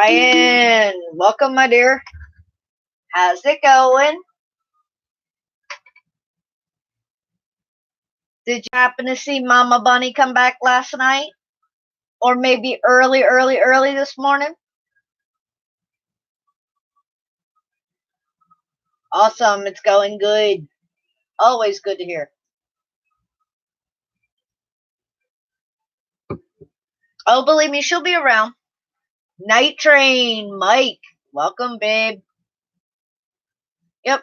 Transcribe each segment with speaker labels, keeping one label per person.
Speaker 1: Ryan, welcome, my dear. How's it going? Did you happen to see Mama Bunny come back last night? Or maybe early this morning? Awesome, it's going good. Always good to hear. Oh, believe me, she'll be around. Night Train, Mike, welcome, babe. Yep,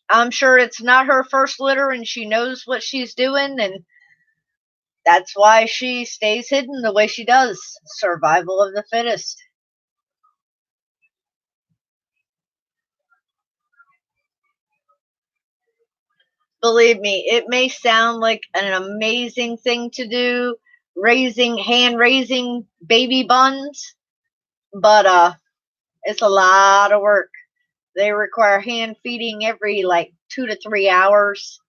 Speaker 1: I'm sure it's not her first litter and she knows what she's doing, and that's why she stays hidden the way she does. Survival of the fittest. Believe me, it may sound like an amazing thing to do, hand raising baby buns, but it's a lot of work. They require hand feeding every like 2 to 3 hours.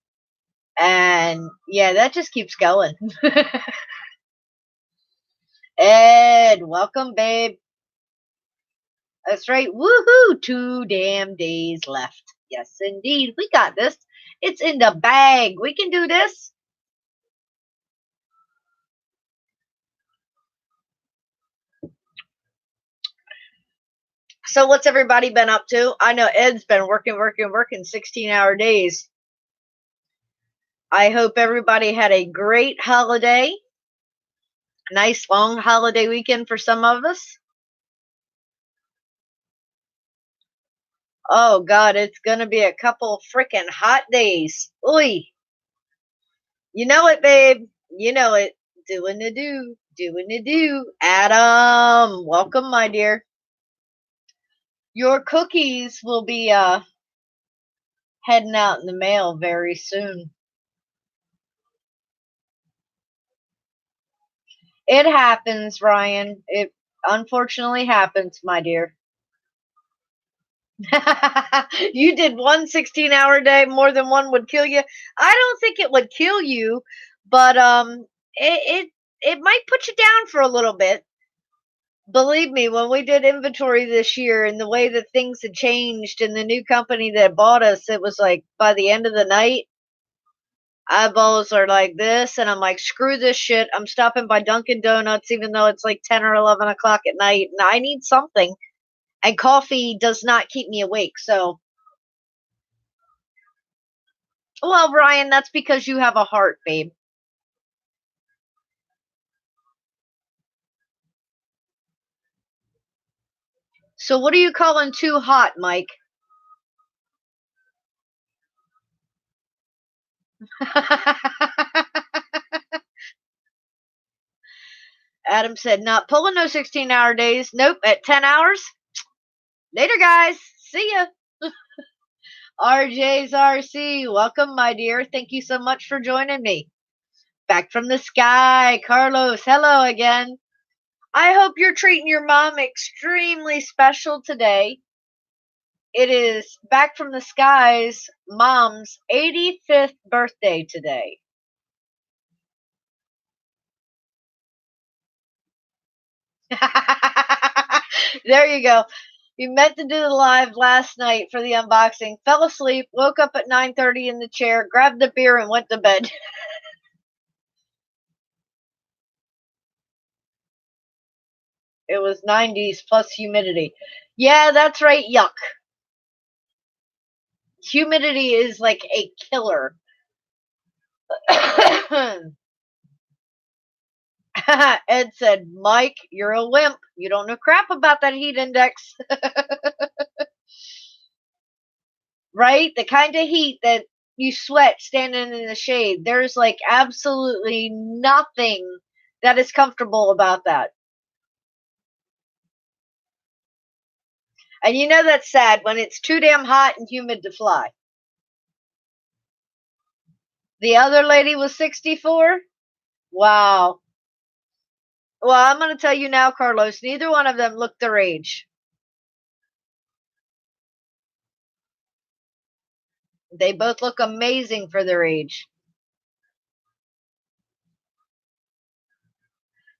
Speaker 1: And yeah, that just keeps going. Ed, welcome, babe. That's right. Woohoo! 2 damn days left. Yes, indeed. We got this. It's in the bag. We can do this. So what's everybody been up to? I know Ed's been working 16-hour days. I hope everybody had a great holiday. Nice long holiday weekend for some of us. Oh God, it's gonna be a couple freaking hot days. Oy. You know it, babe. You know it. Doing the do. Adam, welcome, my dear. Your cookies will be heading out in the mail very soon. It happens, Ryan. It unfortunately happens, my dear. You did one 16-hour day, more than one would kill you. I don't think it would kill you, but it might put you down for a little bit. Believe me, when we did inventory this year and the way that things had changed in the new company that bought us, it was like by the end of the night, eyeballs are like this, and I'm like, screw this shit. I'm stopping by Dunkin' Donuts, even though it's like 10 or 11 o'clock at night, and I need something. And coffee does not keep me awake. So, well, Ryan, that's because you have a heart, babe. So, what are you calling too hot, Mike? Adam said, not pulling no 16-hour days. Nope, at 10 hours. Later, guys. See ya. RJ's RC, welcome, my dear. Thank you so much for joining me. Back from the sky, Carlos, hello again. I hope you're treating your mom extremely special today. It is Back from the Sky's mom's 85th birthday today. There you go. You meant to do the live last night for the unboxing, fell asleep, woke up at 9:30 in the chair, grabbed the beer, and went to bed. It was 90s plus humidity. Yeah, that's right. Yuck. Humidity is like a killer. Ed said, Mike, you're a wimp. You don't know crap about that heat index. Right? The kind of heat that you sweat standing in the shade. There's like absolutely nothing that is comfortable about that. And you know that's sad when it's too damn hot and humid to fly. The other lady was 64? Wow. Well, I'm going to tell you now, Carlos, neither one of them looked their age. They both look amazing for their age.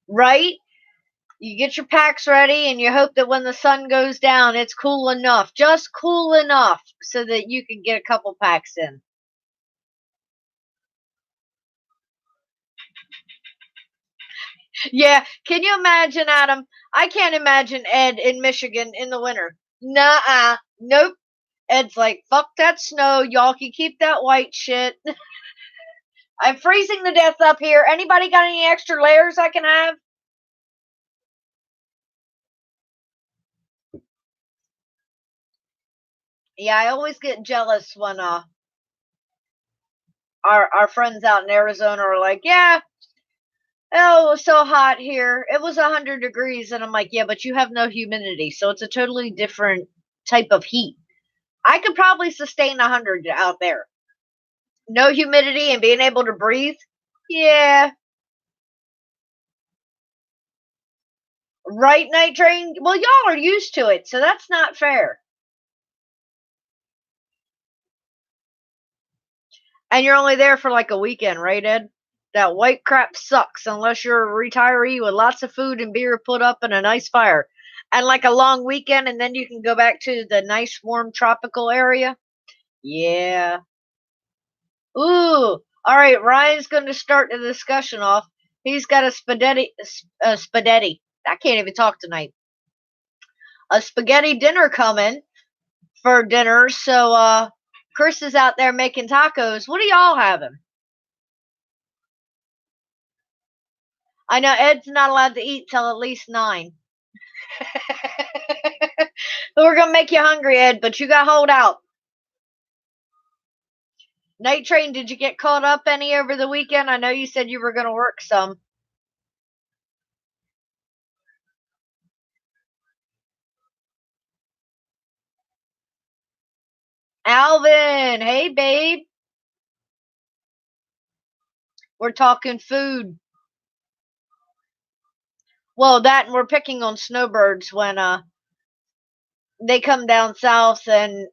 Speaker 1: Right? You get your packs ready and you hope that when the sun goes down, it's cool enough, just cool enough so that you can get a couple packs in. Yeah, can you imagine, Adam? I can't imagine Ed in Michigan in the winter. Nuh-uh. Nope. Ed's like, fuck that snow. Y'all can keep that white shit. I'm freezing to death up here. Anybody got any extra layers I can have? Yeah, I always get jealous when our friends out in Arizona are like, yeah, oh, it was so hot here. It was 100 degrees. And I'm like, yeah, but you have no humidity. So it's a totally different type of heat. I could probably sustain 100 out there. No humidity and being able to breathe. Yeah. Right, Night Train? Well, y'all are used to it. So that's not fair. And you're only there for like a weekend, right, Ed? That white crap sucks unless you're a retiree with lots of food and beer put up in a nice fire. And like a long weekend, and then you can go back to the nice, warm, tropical area. Yeah. Ooh. All right. Ryan's going to start the discussion off. He's got a spaghetti. I can't even talk tonight. A spaghetti dinner coming for dinner. So, Chris is out there making tacos. What are y'all having? I know Ed's not allowed to eat till at least 9. We're gonna make you hungry, Ed, but you got to hold out. Night Train, did you get caught up any over the weekend? I know you said you were gonna work some. Alvin, hey babe. We're talking food. Well, that and we're picking on snowbirds when they come down south and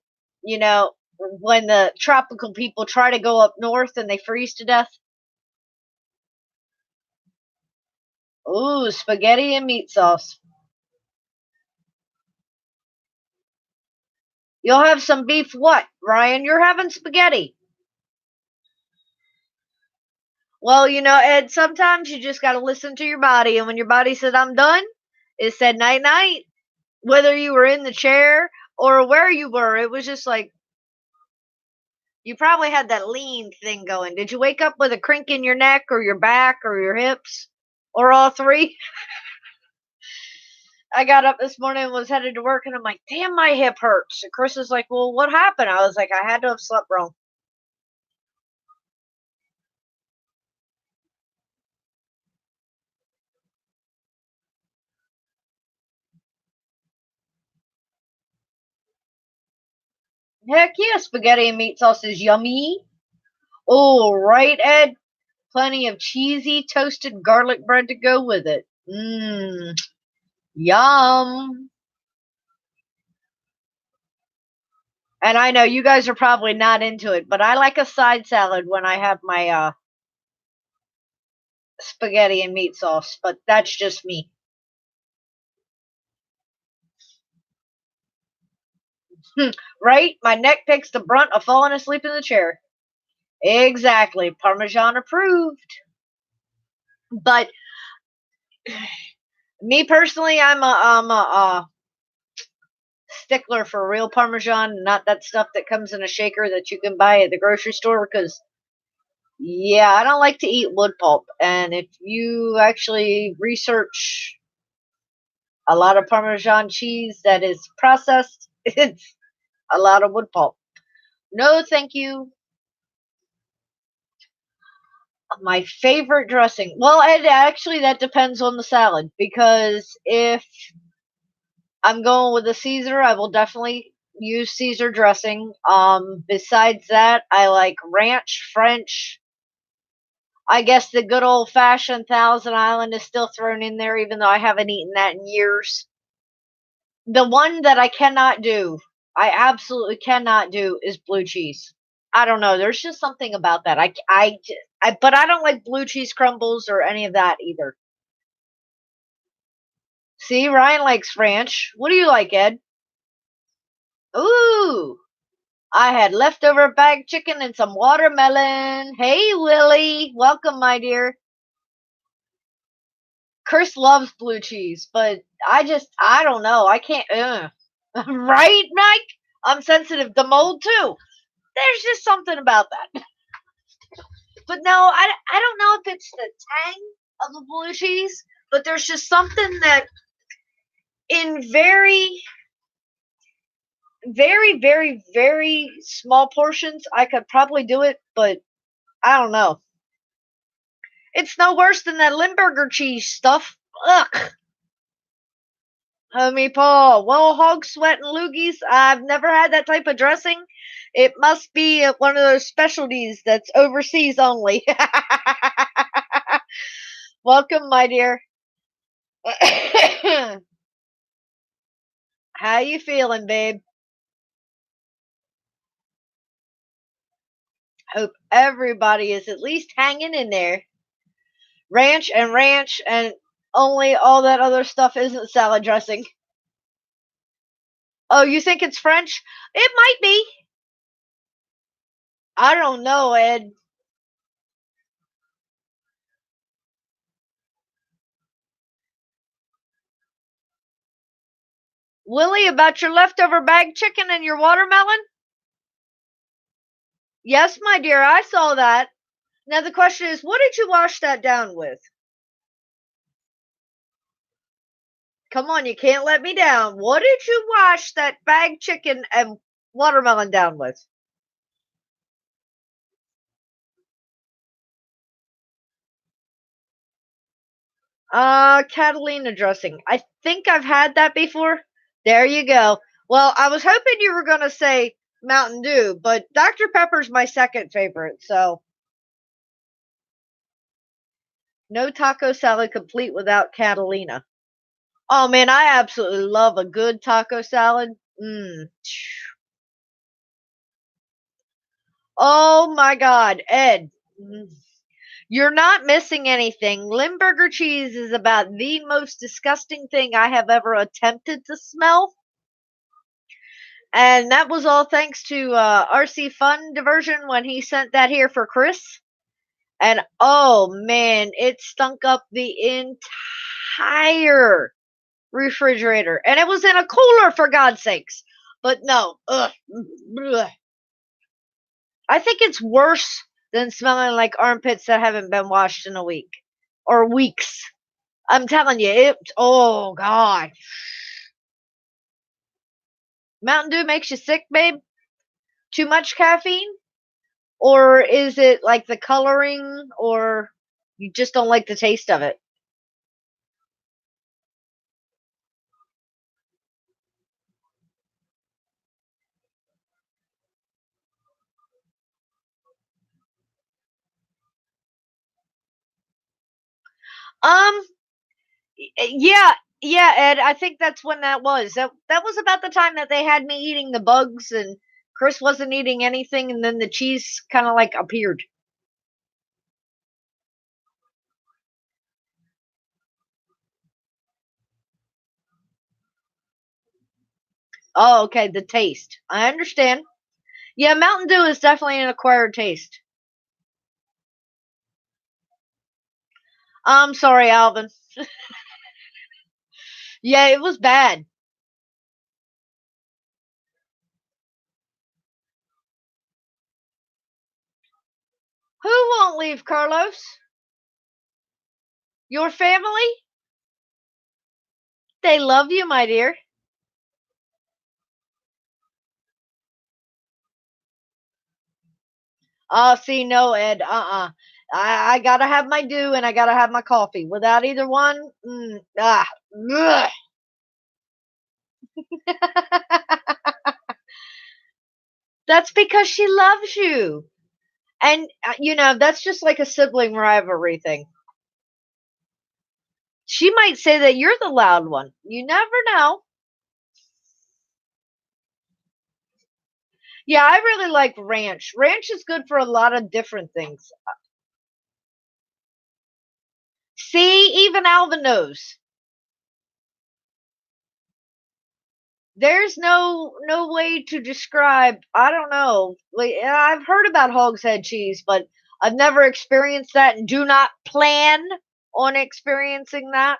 Speaker 1: you know when the tropical people try to go up north and they freeze to death. Ooh, spaghetti and meat sauce. You'll have some beef what, Ryan? You're having spaghetti. Well, Ed, sometimes you just got to listen to your body. And when your body said, I'm done, it said night night. Whether you were in the chair or where you were, it was just like you probably had that lean thing going. Did you wake up with a crink in your neck or your back or your hips or all three? I got up this morning and was headed to work, and I'm like, damn, my hip hurts. And Chris is like, well, what happened? I was like, I had to have slept wrong. Heck yeah, spaghetti and meat sauce is yummy. Oh, right, Ed? Plenty of cheesy toasted garlic bread to go with it. Mmm, yum. And I know you guys are probably not into it, but I like a side salad when I have my spaghetti and meat sauce, but that's just me. Right? My neck takes the brunt of falling asleep in the chair. Exactly. Parmesan approved. But me personally, I'm a stickler for real Parmesan, not that stuff that comes in a shaker that you can buy at the grocery store because yeah, I don't like to eat wood pulp. And if you actually research a lot of Parmesan cheese that is processed, it's a lot of wood pulp. No, thank you. My favorite dressing. Well, and actually, that depends on the salad because if I'm going with a Caesar, I will definitely use Caesar dressing. Besides that, I like ranch, French. I guess the good old fashioned Thousand Island is still thrown in there, even though I haven't eaten that in years. The one that I cannot do, I absolutely cannot do, is blue cheese. I don't know. There's just something about that. But I don't like blue cheese crumbles or any of that either. See, Ryan likes ranch. What do you like, Ed? Ooh, I had leftover bag chicken and some watermelon. Hey, Willie. Welcome, my dear. Chris loves blue cheese, but I don't know. I can't, right, Mike? I'm sensitive to mold too. There's just something about that. But no, I don't know if it's the tang of the blue cheese, but there's just something that in very small portions, I could probably do it, but I don't know. It's no worse than that Limburger cheese stuff. Ugh. Homie Paul, well, hog sweat and loogies. I've never had that type of dressing. It must be one of those specialties that's overseas only. Welcome, my dear. How you feeling, babe? Hope everybody is at least hanging in there. Ranch and only all that other stuff isn't salad dressing. Oh, you think it's French? It might be. I don't know, Ed. Willie, about your leftover bag chicken and your watermelon? Yes, my dear, I saw that. Now the question is, what did you wash that down with? Come on, you can't let me down. What did you wash that bag chicken and watermelon down with? Catalina dressing. I think I've had that before. There you go. Well, I was hoping you were gonna say Mountain Dew, but Dr. Pepper's my second favorite, so no taco salad complete without Catalina. Oh man, I absolutely love a good taco salad. Mmm. Oh my God, Ed. You're not missing anything. Limburger cheese is about the most disgusting thing I have ever attempted to smell. And that was all thanks to RC Fun Diversion when he sent that here for Chris. And oh man, it stunk up the entire refrigerator. And it was in a cooler, for God's sakes. But no, ugh. Bleh. I think it's worse than smelling like armpits that haven't been washed in a week or weeks. I'm telling you, oh God. Mountain Dew makes you sick, babe? Too much caffeine? Or is it like the coloring, or you just don't like the taste of it? Um, yeah, yeah, Ed. I think that's when that was. That was about the time that they had me eating the bugs, and Chris wasn't eating anything, and then the cheese kind of like appeared. Oh, okay, the taste. I understand. Yeah, Mountain Dew is definitely an acquired taste. I'm sorry, Alvin. Yeah, it was bad. Who won't leave, Carlos? Your family? They love you, my dear. See, no, Ed. I gotta have my dew and I gotta have my coffee. Without either one, ugh. That's because she loves you. And, that's just like a sibling rivalry thing. She might say that you're the loud one. You never know. Yeah, I really like ranch. Ranch is good for a lot of different things. See, even Alvin knows. There's no way to describe. I don't know. Like, I've heard about hog's head cheese, but I've never experienced that, and do not plan on experiencing that.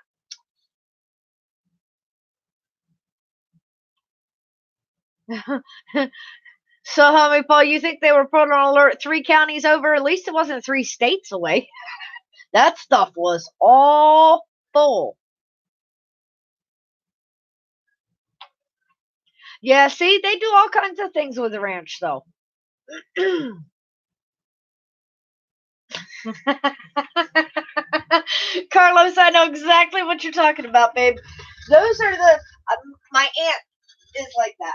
Speaker 1: So, homie Paul, you think they were put on alert 3 counties over? At least it wasn't 3 states away. That stuff was awful. Yeah, see, they do all kinds of things with the ranch, though. Carlos, I know exactly what you're talking about, babe. Those are the. My aunt is like that.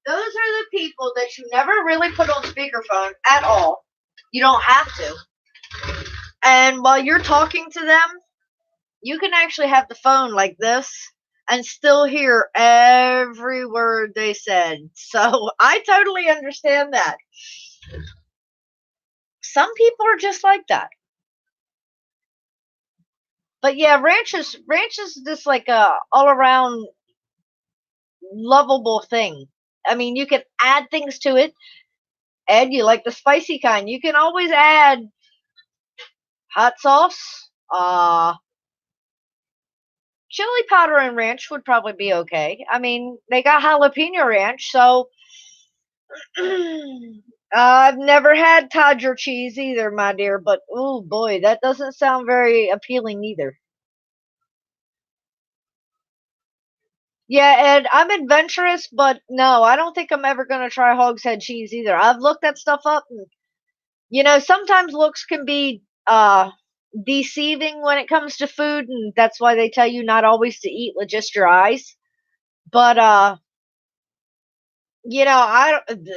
Speaker 1: Those are the people that you never really put on speakerphone at all. You don't have to. And while you're talking to them, you can actually have the phone like this and still hear every word they said. So I totally understand that. Some people are just like that. But yeah, ranch is just like a all around lovable thing. I mean, you can add things to it, and you like the spicy kind. You can always add hot sauce, chili powder, and ranch would probably be okay. I mean, they got jalapeno ranch, so I've never had Todger cheese either, my dear. But oh boy, that doesn't sound very appealing either. Yeah, and I'm adventurous, but no, I don't think I'm ever gonna try hog's head cheese either. I've looked that stuff up, and sometimes looks can be deceiving when it comes to food, and that's why they tell you not always to eat with just your eyes. But I don't.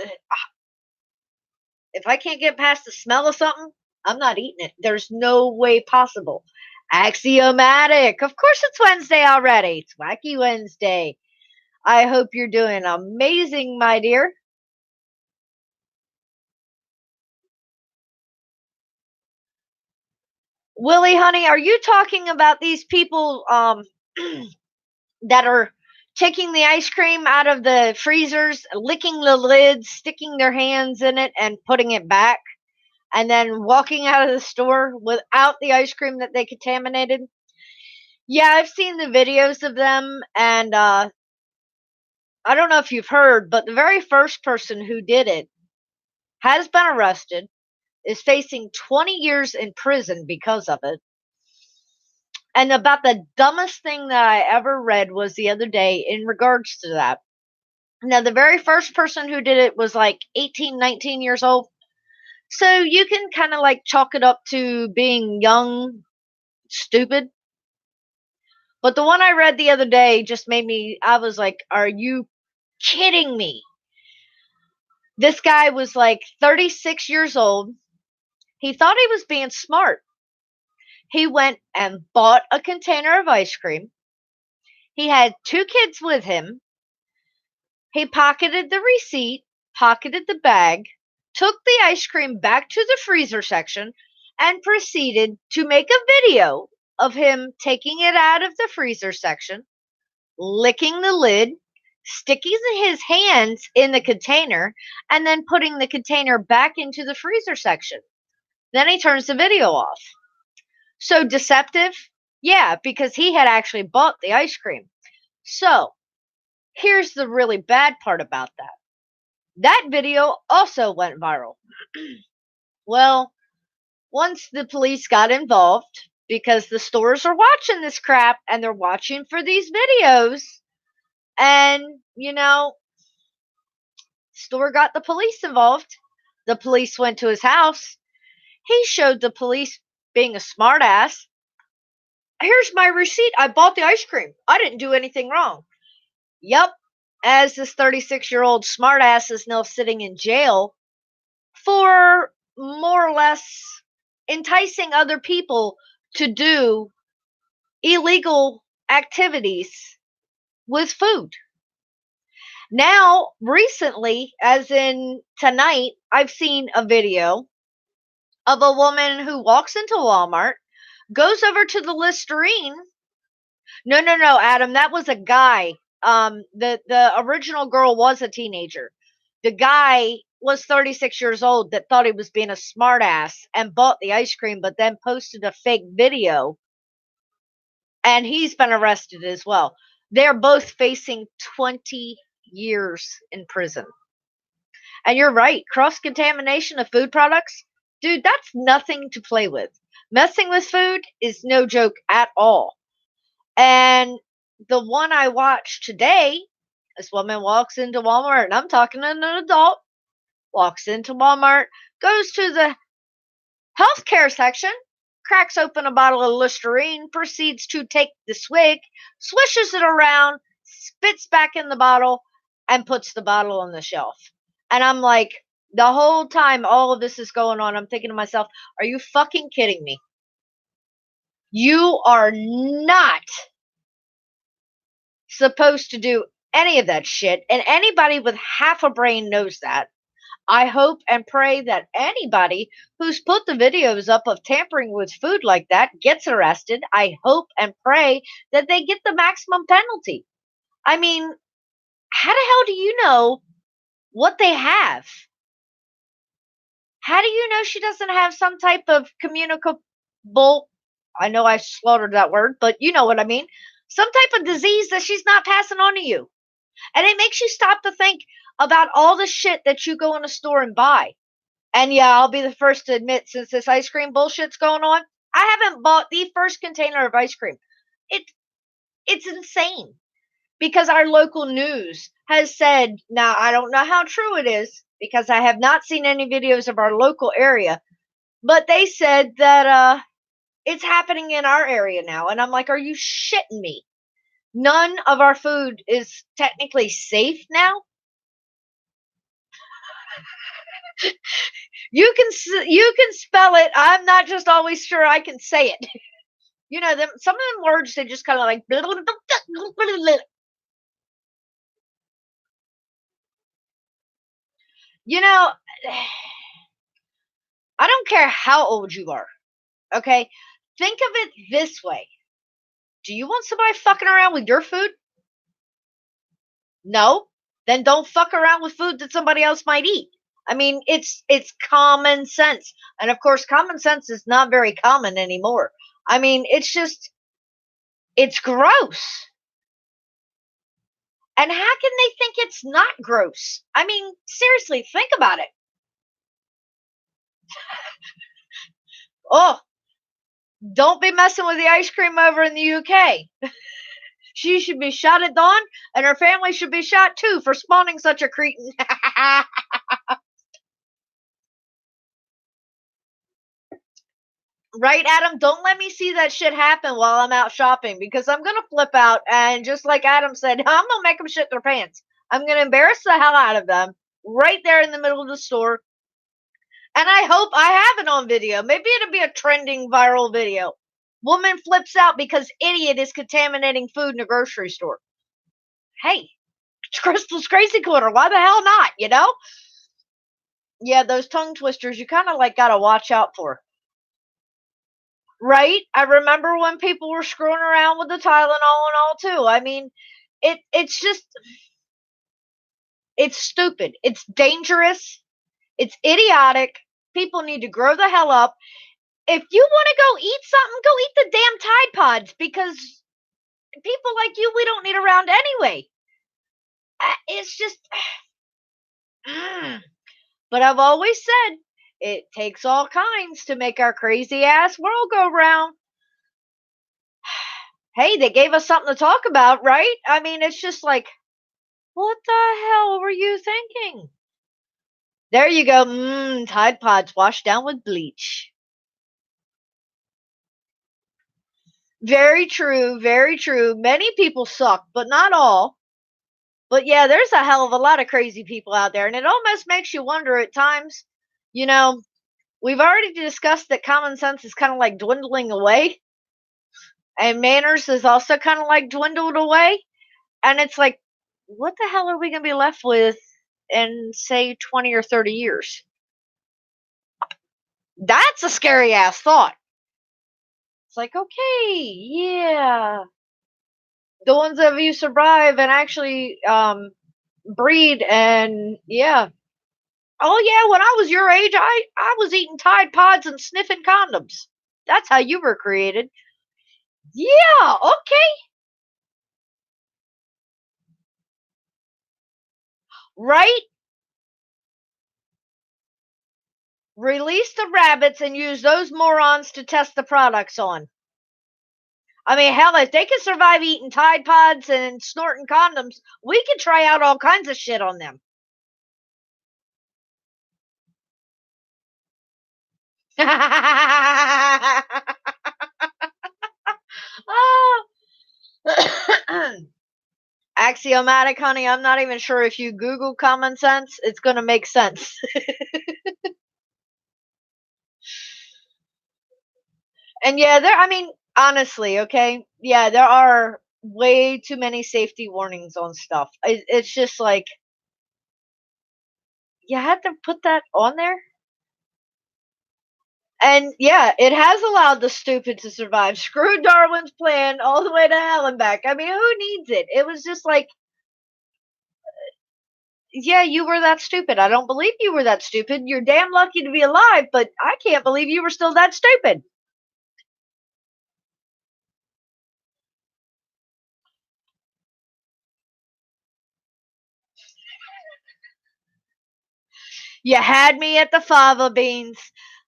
Speaker 1: If I can't get past the smell of something, I'm not eating it. There's no way possible. Axiomatic. Of course, it's Wednesday already. It's Wacky Wednesday. I hope you're doing amazing, my dear. Willie, honey, are you talking about these people that are taking the ice cream out of the freezers, licking the lids, sticking their hands in it, and putting it back, and then walking out of the store without the ice cream that they contaminated? Yeah, I've seen the videos of them, and I don't know if you've heard, but the very first person who did it has been arrested, is facing 20 years in prison because of it. And about the dumbest thing that I ever read was the other day in regards to that. Now, the very first person who did it was like 18, 19 years old. So you can kind of like chalk it up to being young, stupid. But the one I read the other day just made me, I was like, are you kidding me? This guy was like 36 years old. He thought he was being smart. He went and bought a container of ice cream. He had 2 kids with him. He pocketed the receipt, pocketed the bag, took the ice cream back to the freezer section, and proceeded to make a video of him taking it out of the freezer section, licking the lid, sticking his hands in the container, and then putting the container back into the freezer section. Then he turns the video off. So deceptive? Yeah, because he had actually bought the ice cream. So here's the really bad part about that. That video also went viral. Well, once the police got involved, because the stores are watching this crap and they're watching for these videos, and store got the police involved. The police went to his house. He showed the police, being a smartass, here's my receipt. I bought the ice cream. I didn't do anything wrong. Yep. As this 36-year-old smartass is now sitting in jail for more or less enticing other people to do illegal activities with food. Now, recently, as in tonight, I've seen a video of a woman who walks into Walmart, goes over to the Listerine. No, Adam, that was a guy The original girl was a teenager. The guy was 36 years old that thought he was being a smartass and bought the ice cream, but then posted a fake video, and he's been arrested as well. They're both facing 20 years in prison. And you're right, cross contamination of food products, dude, that's nothing to play with. Messing with food is no joke at all. And the one I watched today, this woman walks into Walmart, and I'm talking to an adult, walks into Walmart, goes to the healthcare section, cracks open a bottle of Listerine, proceeds to take the swig, swishes it around, spits back in the bottle, and puts the bottle on the shelf. And I'm like, the whole time all of this is going on, I'm thinking to myself, are you fucking kidding me? You are not supposed to do any of that shit. And anybody with half a brain knows that. I hope and pray that anybody who's put the videos up of tampering with food like that gets arrested. I hope and pray that they get the maximum penalty. I mean, how the hell do you know what they have? How do you know she doesn't have some type of communicable, I know I slaughtered that word, but you know what I mean, some type of disease that she's not passing on to you? And it makes you stop to think about all the shit that you go in a store and buy. And yeah, I'll be the first to admit, since this ice cream bullshit's going on, I haven't bought the first container of ice cream. It's insane. Because our local news has said, now I don't know how true it is, because I have not seen any videos of our local area, but they said that it's happening in our area now. And I'm like, are you shitting me? None of our food is technically safe now. You can spell it. I'm not just always sure I can say it. You know, some of them words, they just kind of like. You know, I don't care how old you are. Okay, think of it this way: do you want somebody fucking around with your food? No, then don't fuck around with food that somebody else might eat. I mean, it's common sense, and of course, common sense is not very common anymore. I mean, it's gross. And how can they think it's not gross? I mean, seriously, think about it. Oh, don't be messing with the ice cream over in the UK. She should be shot at dawn, and her family should be shot too for spawning such a cretin. Right, Adam? Don't let me see that shit happen while I'm out shopping, because I'm going to flip out, and just like Adam said, I'm going to make them shit their pants. I'm going to embarrass the hell out of them right there in the middle of the store. And I hope I have it on video. Maybe it'll be a trending viral video. Woman flips out because idiot is contaminating food in a grocery store. Hey, it's Crystal's Crazy Corner. Why the hell not, you know? Yeah, those tongue twisters, you kind of like got to watch out for. Right? I remember when people were screwing around with the Tylenol and all too. I mean, it's just, it's stupid. It's dangerous. It's idiotic. People need to grow the hell up. If you want to go eat something, go eat the damn Tide Pods, because people like you, we don't need around anyway. It's just, but I've always said, it takes all kinds to make our crazy ass world go round. Hey, they gave us something to talk about, right? I mean, it's just like, what the hell were you thinking? There you go. Tide Pods washed down with bleach. Very true, very true. Many people suck, but not all. But yeah, there's a hell of a lot of crazy people out there, and it almost makes you wonder at times. You know, we've already discussed that common sense is kind of like dwindling away, and manners is also kind of like dwindled away. And it's like, what the hell are we going to be left with in, say, 20 or 30 years? That's a scary ass thought. It's like, okay, yeah, The ones that you survive and actually breed, and yeah. Oh yeah, when I was your age, I was eating Tide Pods and sniffing condoms. That's how you were created. Yeah, okay. Right? Release the rabbits and use those morons to test the products on. I mean, hell, if they can survive eating Tide Pods and snorting condoms, we can try out all kinds of shit on them. Axiomatic, honey, I'm not even sure if you Google common sense, it's going to make sense. And yeah, I mean, honestly, okay? Yeah, there are way too many safety warnings on stuff. It's just like, you had to put that on there? And yeah, it has allowed the stupid to survive. Screw Darwin's plan all the way to hell and back. I mean, who needs it? It was just like, yeah, you were that stupid. I don't believe you were that stupid. You're damn lucky to be alive, but I can't believe you were still that stupid. You had me at the fava beans.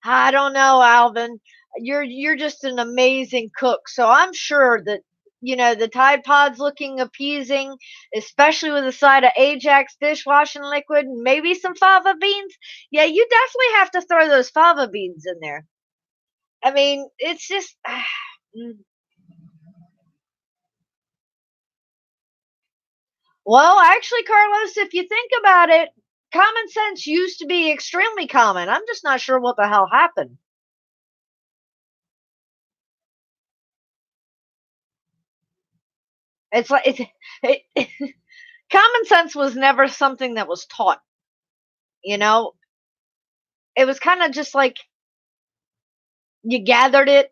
Speaker 1: I don't know, Alvin. You're just an amazing cook. So I'm sure that the Tide Pods looking appeasing, especially with a side of Ajax dishwashing liquid and maybe some fava beans. Yeah, you definitely have to throw those fava beans in there. I mean, it's just well, actually, Carlos, if you think about it, common sense used to be extremely common. I'm just not sure what the hell happened. It's like common sense was never something that was taught. You know, it was kind of just like you gathered it.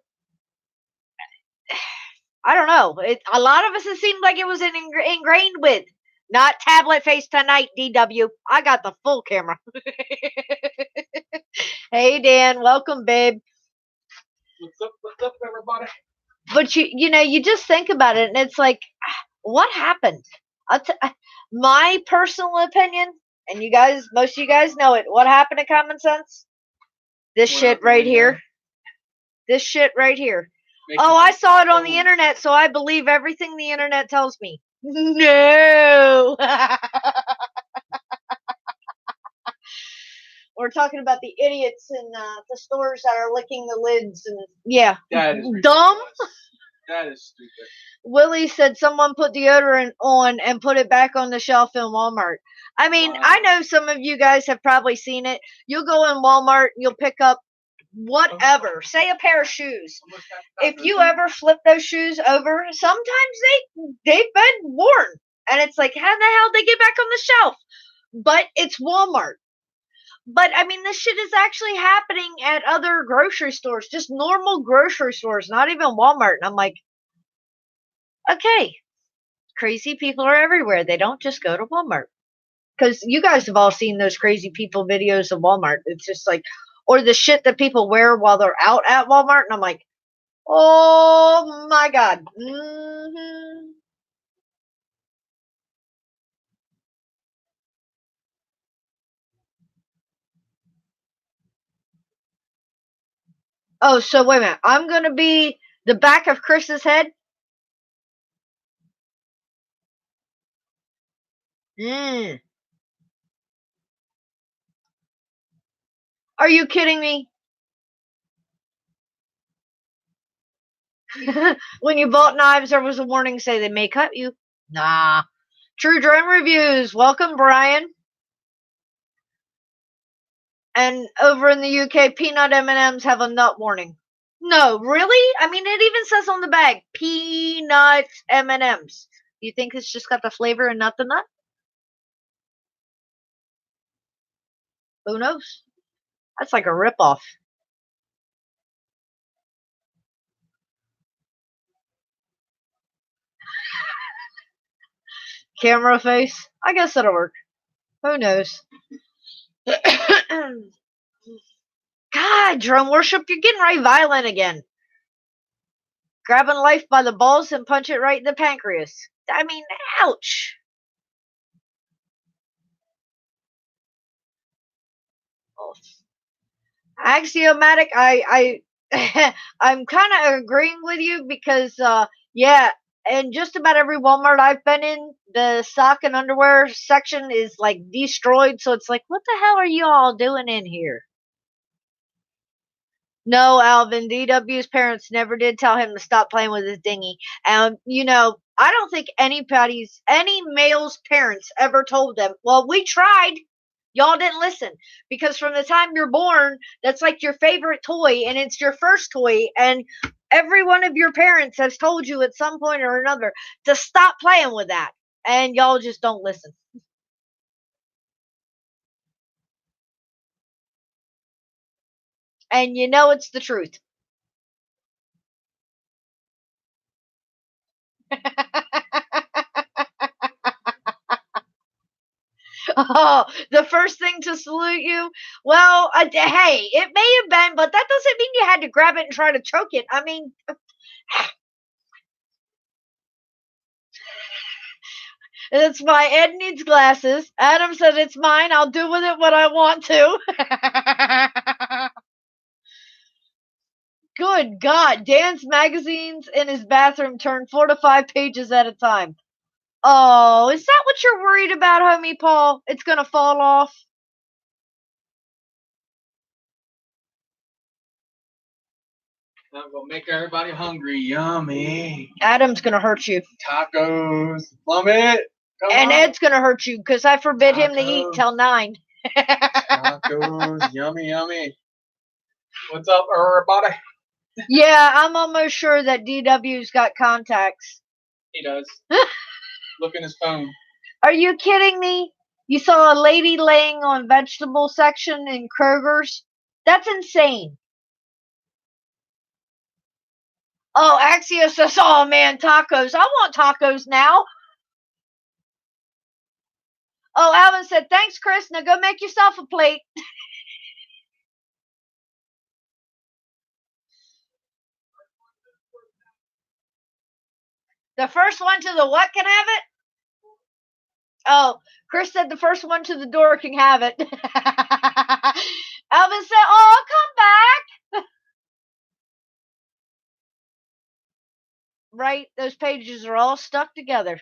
Speaker 1: I don't know. A lot of us, it seemed like it was ingrained with. Not tablet face tonight, DW. I got the full camera. Hey, Dan. Welcome, babe. What's up, everybody? But you just think about it, and it's like, what happened? My personal opinion, and most of you guys know it. What happened to common sense? This shit right here. This shit right here. Oh, I saw it on the internet, so I believe everything the internet tells me. No. We're talking about the idiots in the stores that are licking the lids and yeah. That is dumb. That is stupid. Willie said someone put deodorant on and put it back on the shelf in Walmart. I mean, wow. I know some of you guys have probably seen it. You'll go in Walmart, you'll pick up whatever, say a pair of shoes. If you ever flip those shoes over, sometimes they've been worn, and it's like, how the hell they get back on the shelf? But it's Walmart. But I mean, this shit is actually happening at other grocery stores, just normal grocery stores, not even Walmart. And I'm like, okay, crazy people are everywhere. They don't just go to Walmart. Because you guys have all seen those crazy people videos of Walmart. It's just like, or the shit that people wear while they're out at Walmart. And I'm like, oh my God. Mm-hmm. Oh, so wait a minute. I'm going to be the back of Chris's head. Mm. Are you kidding me? When you bought knives, there was a warning say they may cut you. Nah. True Drone Reviews. Welcome, Brian. And over in the UK, peanut M&Ms have a nut warning. No, really? I mean, it even says on the bag, peanut M&Ms. You think it's just got the flavor and not the nut? Who knows? That's like a ripoff. camera face. I guess that'll work. Who knows? God, drum worship, you're getting right violent again. Grabbing life by the balls and punch it right in the pancreas. I mean, ouch. Oh. Axiomatic, I'm kind of agreeing with you because, yeah, and just about every Walmart I've been in, the sock and underwear section is like destroyed. So it's like, what the hell are you all doing in here? No, Alvin, DW's parents never did tell him to stop playing with his dinghy. And, I don't think any male's parents ever told them, well, we tried. Y'all didn't listen. Because from the time you're born, that's like your favorite toy, and it's your first toy. And every one of your parents has told you at some point or another to stop playing with that. And y'all just don't listen. And you know it's the truth. Oh, the first thing to salute you? Well, hey, it may have been, but that doesn't mean you had to grab it and try to choke it. I mean, it's my Ed needs glasses. Adam said it's mine. I'll do with it what I want to. Good God. Dan's magazines in his bathroom turn 4 to 5 pages at a time. Oh, is that what you're worried about, homie Paul? It's going to fall off?
Speaker 2: I'm gonna make everybody hungry. Yummy.
Speaker 1: Adam's gonna hurt you.
Speaker 2: Tacos. Love it.
Speaker 1: Come and on. Ed's gonna hurt you because I forbid him to eat till 9.
Speaker 2: Tacos. Yummy, yummy. What's up, everybody?
Speaker 1: Yeah, I'm almost sure that DW's got contacts.
Speaker 2: He does. Look in his phone.
Speaker 1: Are you kidding me? You saw a lady laying on vegetable section in Kroger's? That's insane. Oh, Axio says, oh man, tacos. I want tacos now. Oh, Alvin said, thanks, Chris. Now go make yourself a plate. The first one to the what can have it? Oh, Chris said the first one to the door can have it. Alvin said, oh, I'll come back. Right, those pages are all stuck together.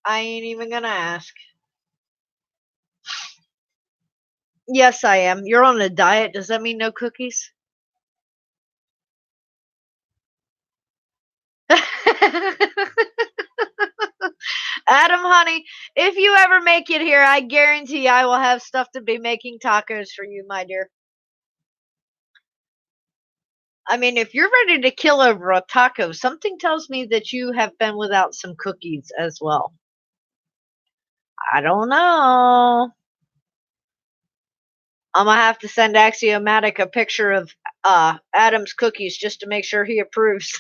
Speaker 1: I ain't even gonna ask. Yes, I am. You're on a diet. Does that mean no cookies? Adam, honey, if you ever make it here, I guarantee I will have stuff to be making tacos for you, my dear. I mean, if you're ready to kill over a taco, something tells me that you have been without some cookies as well. I don't know. I'm gonna have to send Axiomatic a picture of Adam's cookies just to make sure he approves.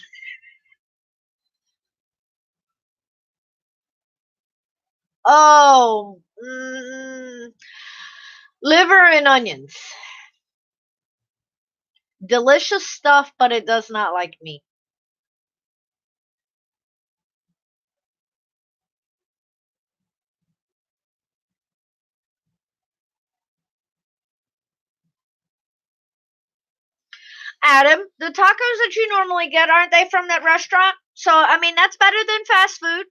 Speaker 1: Oh, liver and onions. Delicious stuff, but it does not like me. Adam, the tacos that you normally get, aren't they from that restaurant? So, I mean, that's better than fast food.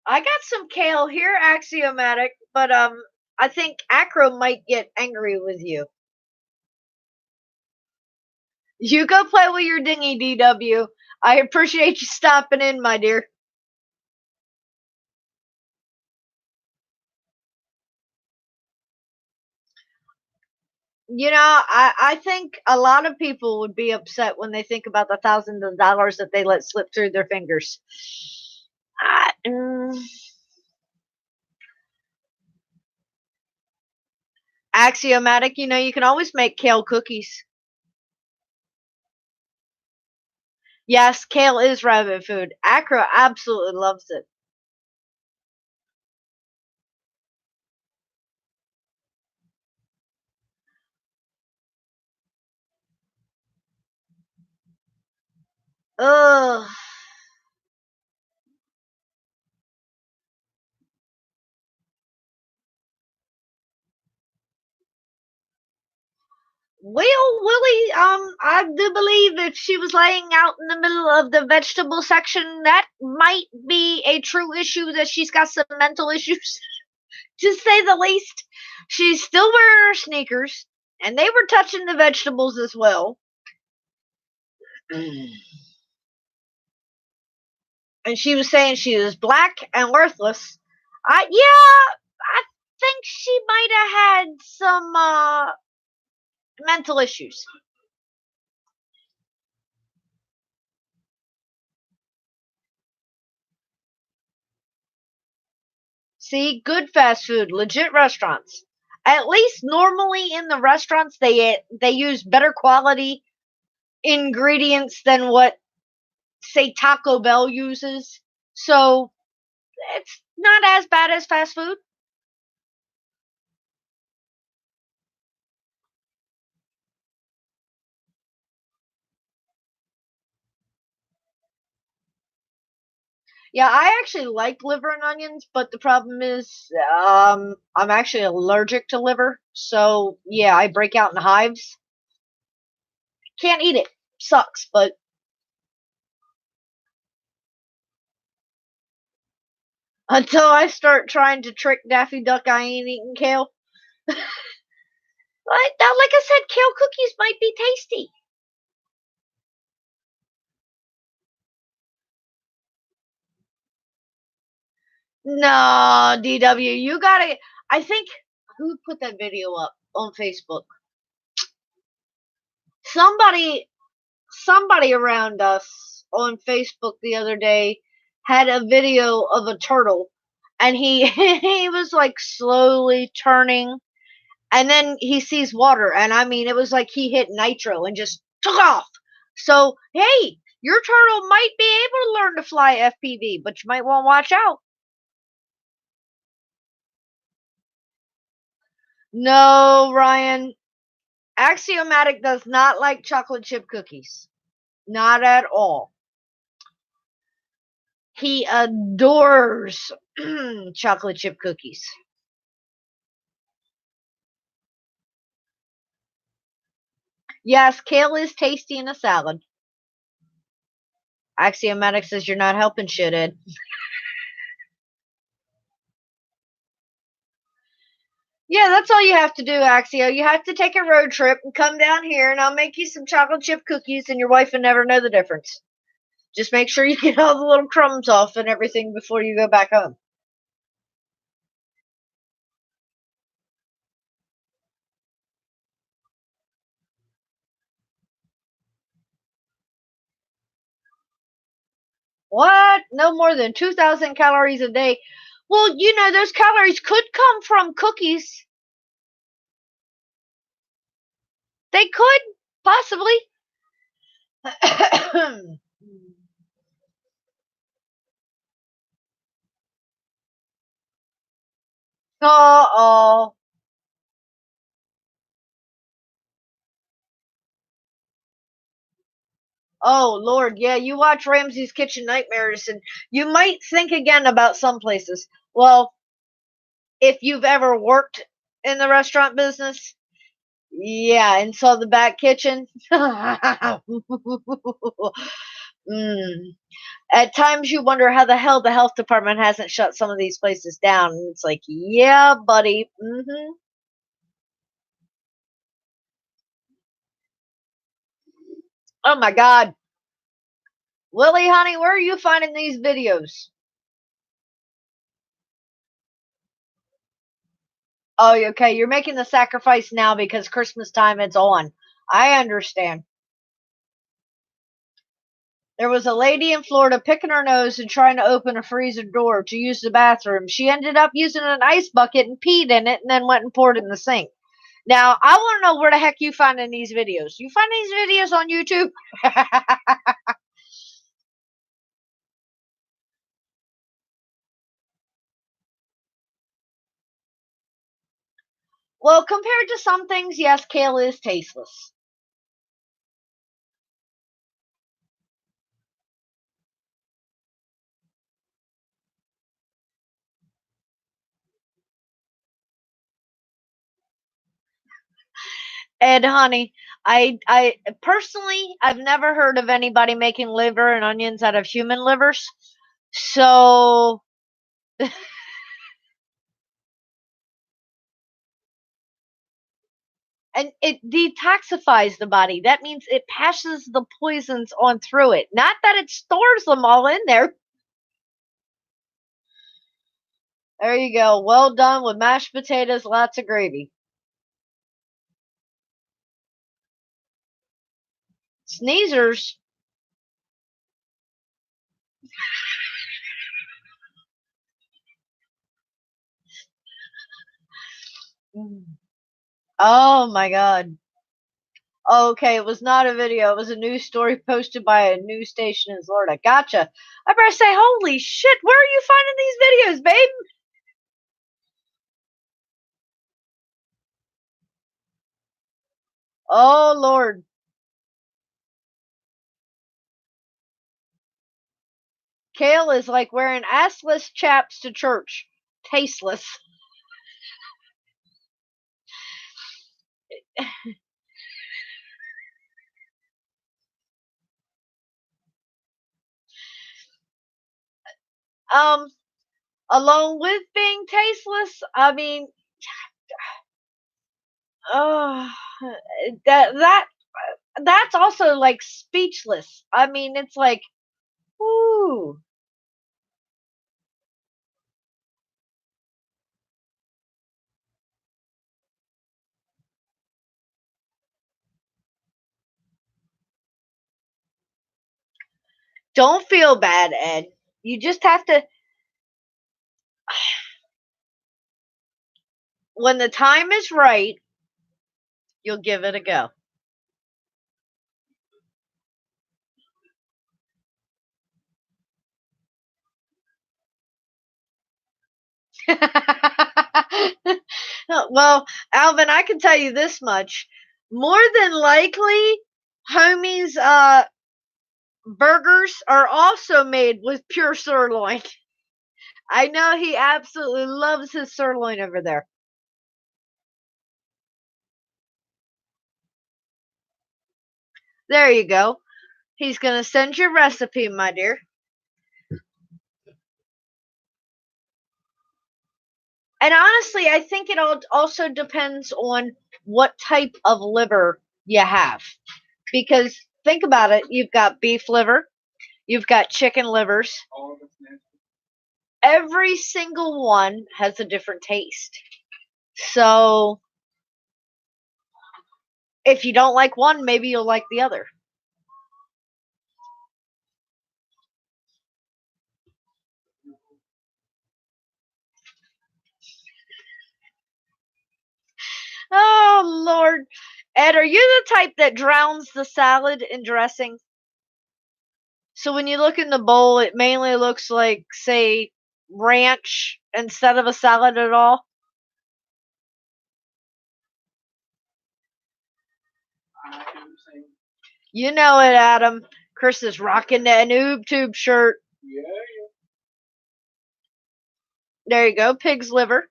Speaker 1: I got some kale here, Axiomatic, but I think Acro might get angry with you. You go play with your dinghy, DW. I appreciate you stopping in, my dear. I think a lot of people would be upset when they think about the thousands of dollars that they let slip through their fingers. I, mm, Axiomatic, you can always make kale cookies. Yes, kale is rabbit food. Acro absolutely loves it. Ugh. Well, Willie, I do believe if she was laying out in the middle of the vegetable section, that might be a true issue that she's got some mental issues, to say the least. She's still wearing her sneakers, and they were touching the vegetables as well. And she was saying she was black and worthless. I think she might have had some mental issues. See, good fast food, legit restaurants. At least normally in the restaurants they use better quality ingredients than what say Taco Bell uses. So it's not as bad as fast food. Yeah, I actually like liver and onions, but the problem is I'm actually allergic to liver. So yeah, I break out in hives. Can't eat it. Sucks, but until I start trying to trick Daffy Duck I ain't eating kale. Now, like I said, kale cookies might be tasty. No, DW, you gotta. I think who put that video up on Facebook? Somebody, somebody around us on Facebook the other day had a video of a turtle, and he he was like slowly turning, and then he sees water, and I mean, it was like he hit nitro and just took off. So hey, your turtle might be able to learn to fly FPV, but you might want to watch out. No, Ryan. Axiomatic does not like chocolate chip cookies. Not at all. He adores chocolate chip cookies. Yes, kale is tasty in a salad. Axiomatic says you're not helping shit, Ed. Yeah, that's all you have to do, Axio. You have to take a road trip and come down here, and I'll make you some chocolate chip cookies, and your wife will never know the difference. Just make sure you get all the little crumbs off and everything before you go back home. What? No more than 2,000 calories a day. Well, those calories could come from cookies. They could, possibly. Oh. Oh, Lord. Yeah, you watch Ramsay's Kitchen Nightmares, and you might think again about some places. Well, if you've ever worked in the restaurant business, yeah, and saw the back kitchen. Mm. At times you wonder how the hell the health department hasn't shut some of these places down. And it's like, yeah, buddy. Oh my God. Willie, honey, where are you finding these videos? Oh, okay. You're making the sacrifice now because Christmas time it's on. I understand. There was a lady in Florida picking her nose and trying to open a freezer door to use the bathroom. She ended up using an ice bucket and peed in it and then went and poured it in the sink. Now, I want to know where the heck you finding these videos. You find these videos on YouTube? Well, compared to some things, yes, kale is tasteless. And honey, I personally, I've never heard of anybody making liver and onions out of human livers. So, and it detoxifies the body. That means it passes the poisons on through it. Not that it stores them all in there. There you go. Well done with mashed potatoes, lots of gravy. Sneezers. Oh my god. Okay, it was not a video. It was a news story posted by a news station in Florida. Gotcha. I better say, holy shit, where are you finding these videos, babe? Oh, Lord. Kale is like wearing assless chaps to church. Tasteless. Um, Along with being tasteless, I mean, oh, that that's also like speechless. I mean, it's like, ooh, don't feel bad, Ed. You just have to, when the time is right, you'll give it a go. Well, Alvin, I can tell you this much. More than likely, homie's burgers are also made with pure sirloin. I know he absolutely loves his sirloin over there. There you go. He's going to send your recipe, my dear. And honestly, I think it all also depends on what type of liver you have. Because think about it, you've got beef liver, you've got chicken livers. Every single one has a different taste. So if you don't like one, maybe you'll like the other. Oh, Lord. Ed, are you the type that drowns the salad in dressing? So when you look in the bowl, it mainly looks like, say, ranch instead of a salad at all? You know it, Adam. Chris is rocking that noob tube shirt.
Speaker 2: Yeah.
Speaker 1: There you go, pig's liver.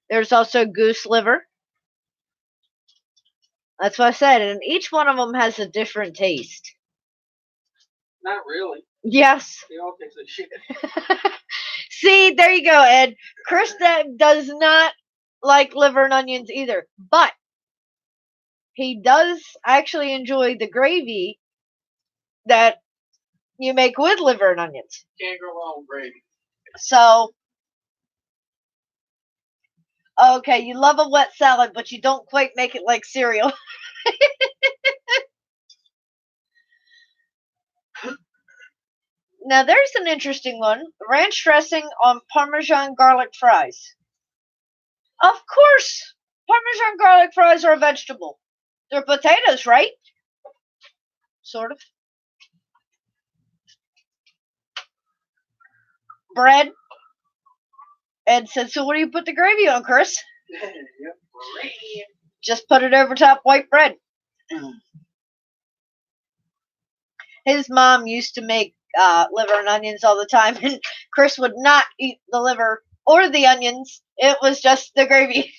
Speaker 1: There's also goose liver. That's what I said, and each one of them has a different taste.
Speaker 2: Not really.
Speaker 1: Yes.
Speaker 2: They all taste like shit.
Speaker 1: See, there you go, Ed. Chris does not like liver and onions either, but he does actually enjoy the gravy that you make with liver and onions.
Speaker 2: Can't go wrong with gravy.
Speaker 1: So, Okay, you love a wet salad, but you don't quite make it like cereal. Now there's an interesting one. Ranch dressing on Parmesan garlic fries. Of course, Parmesan garlic fries are a vegetable. They're potatoes, right? Sort of. Bread. Ed said, so what do you put the gravy on, Chris?
Speaker 2: Yep, gravy.
Speaker 1: Just put it over top white bread. His mom used to make liver and onions all the time, and Chris would not eat the liver or the onions. It was just the gravy.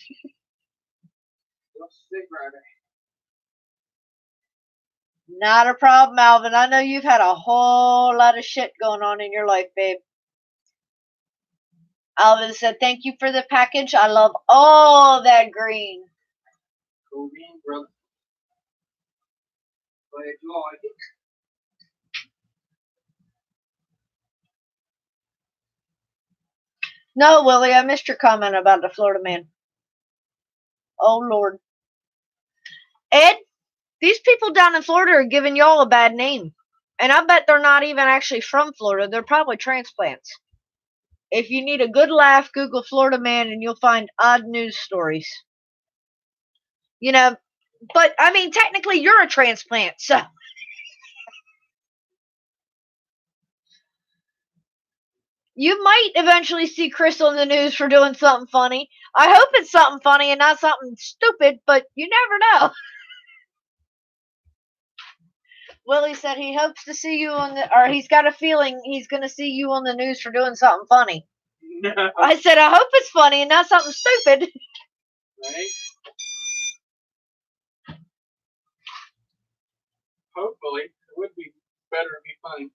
Speaker 1: Not a problem, Alvin. I know you've had a whole lot of shit going on in your life, babe. Alvin said, thank you for the package. I love all that green.
Speaker 2: Cool beans, brother. Glad you like it.
Speaker 1: No, Willie, I missed your comment about the Florida man. Oh, Lord. Ed, these people down in Florida are giving y'all a bad name. And I bet they're not even actually from Florida. They're probably transplants. If you need a good laugh, Google Florida man and you'll find odd news stories. You know, but, I mean, technically you're a transplant, so. You might eventually see Chris on the news for doing something funny. I hope it's something funny and not something stupid, but you never know. Willie said he hopes to see you on the, or he's got a feeling he's going to see you on the news for doing something funny.
Speaker 2: No.
Speaker 1: I said, I hope it's funny and not something stupid.
Speaker 2: Right? Hopefully. It would be better to be funny.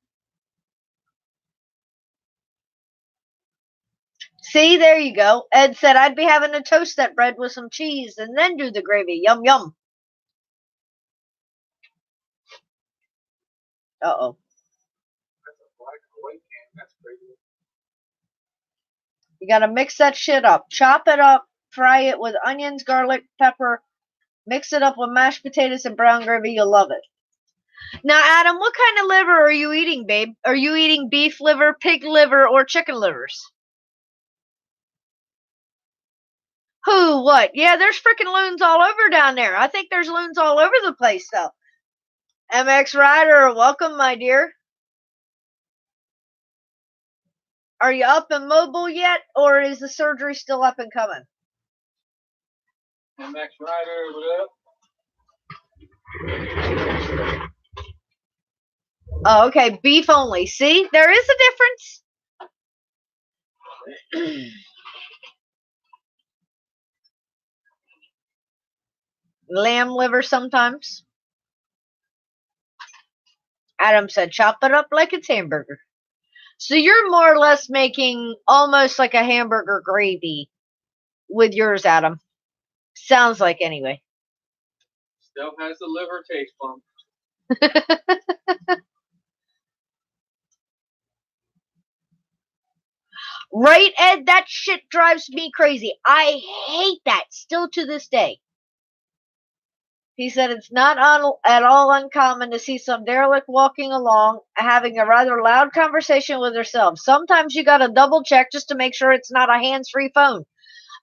Speaker 1: See, there you go. Ed said I'd be having to toast that bread with some cheese and then do the gravy. Yum, yum. Uh-oh.
Speaker 2: That's a black and white can. That's crazy.
Speaker 1: You gotta mix that shit up. Chop it up, fry it with onions, garlic, pepper, mix it up with mashed potatoes and brown gravy. You'll love it. Now, Adam, what kind of liver are you eating, babe? Are you eating beef liver, pig liver, or chicken livers? Who, what? Yeah, there's freaking loons all over down there. I think there's loons all over the place, though. MX Rider, welcome, my dear. Are you up and mobile yet, or is the surgery still up and coming?
Speaker 2: MX Rider, what up?
Speaker 1: Oh, okay, beef only. See, there is a difference. Lamb liver sometimes. Adam said, chop it up like it's hamburger. So you're more or less making almost like a hamburger gravy with yours, Adam. Sounds like, anyway.
Speaker 2: Still has the liver taste bump.
Speaker 1: Right, Ed? That shit drives me crazy. I hate that still to this day. He said it's not at all uncommon to see some derelict walking along, having a rather loud conversation with herself. Sometimes you gotta double check just to make sure it's not a hands-free phone.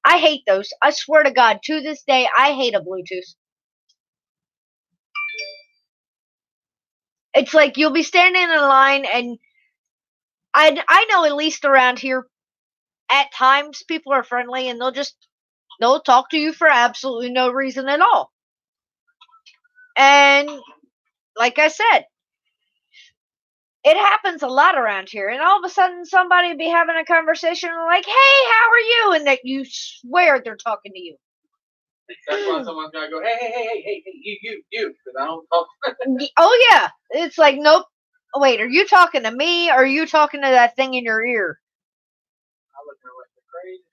Speaker 1: I hate those. I swear to God, to this day, I hate a Bluetooth. It's like you'll be standing in a line, and I know at least around here, at times people are friendly and they'll talk to you for absolutely no reason at all. And like I said, it happens a lot around here, and all of a sudden somebody will be having a conversation and like, hey, how are you? And that you swear they're talking to you.
Speaker 2: That's why someone's gotta go, hey, you, because I don't talk.
Speaker 1: Oh yeah, it's like, nope. Wait, are you talking to me, or are you talking to that thing in your ear?
Speaker 2: I look at her like they're crazy.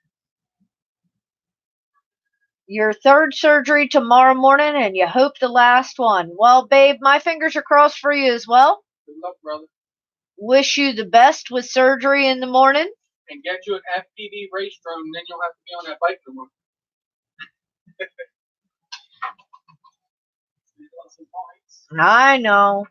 Speaker 1: Your third surgery tomorrow morning, and you hope the last one. Well, babe, my fingers are crossed for you as well.
Speaker 2: Good luck, brother.
Speaker 1: Wish you the best with surgery in the morning.
Speaker 2: And get you an FPV race drone, and then you'll have to be on that bike tomorrow.
Speaker 1: I know.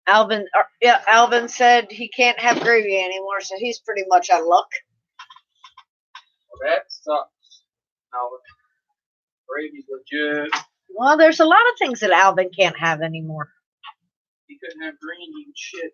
Speaker 1: Alvin said he can't have gravy anymore, so he's pretty much out of luck.
Speaker 2: Well, that sucks. Alvin. Gravy's legit.
Speaker 1: Well, there's a lot of things that Alvin can't have anymore.
Speaker 2: He couldn't have green and shit.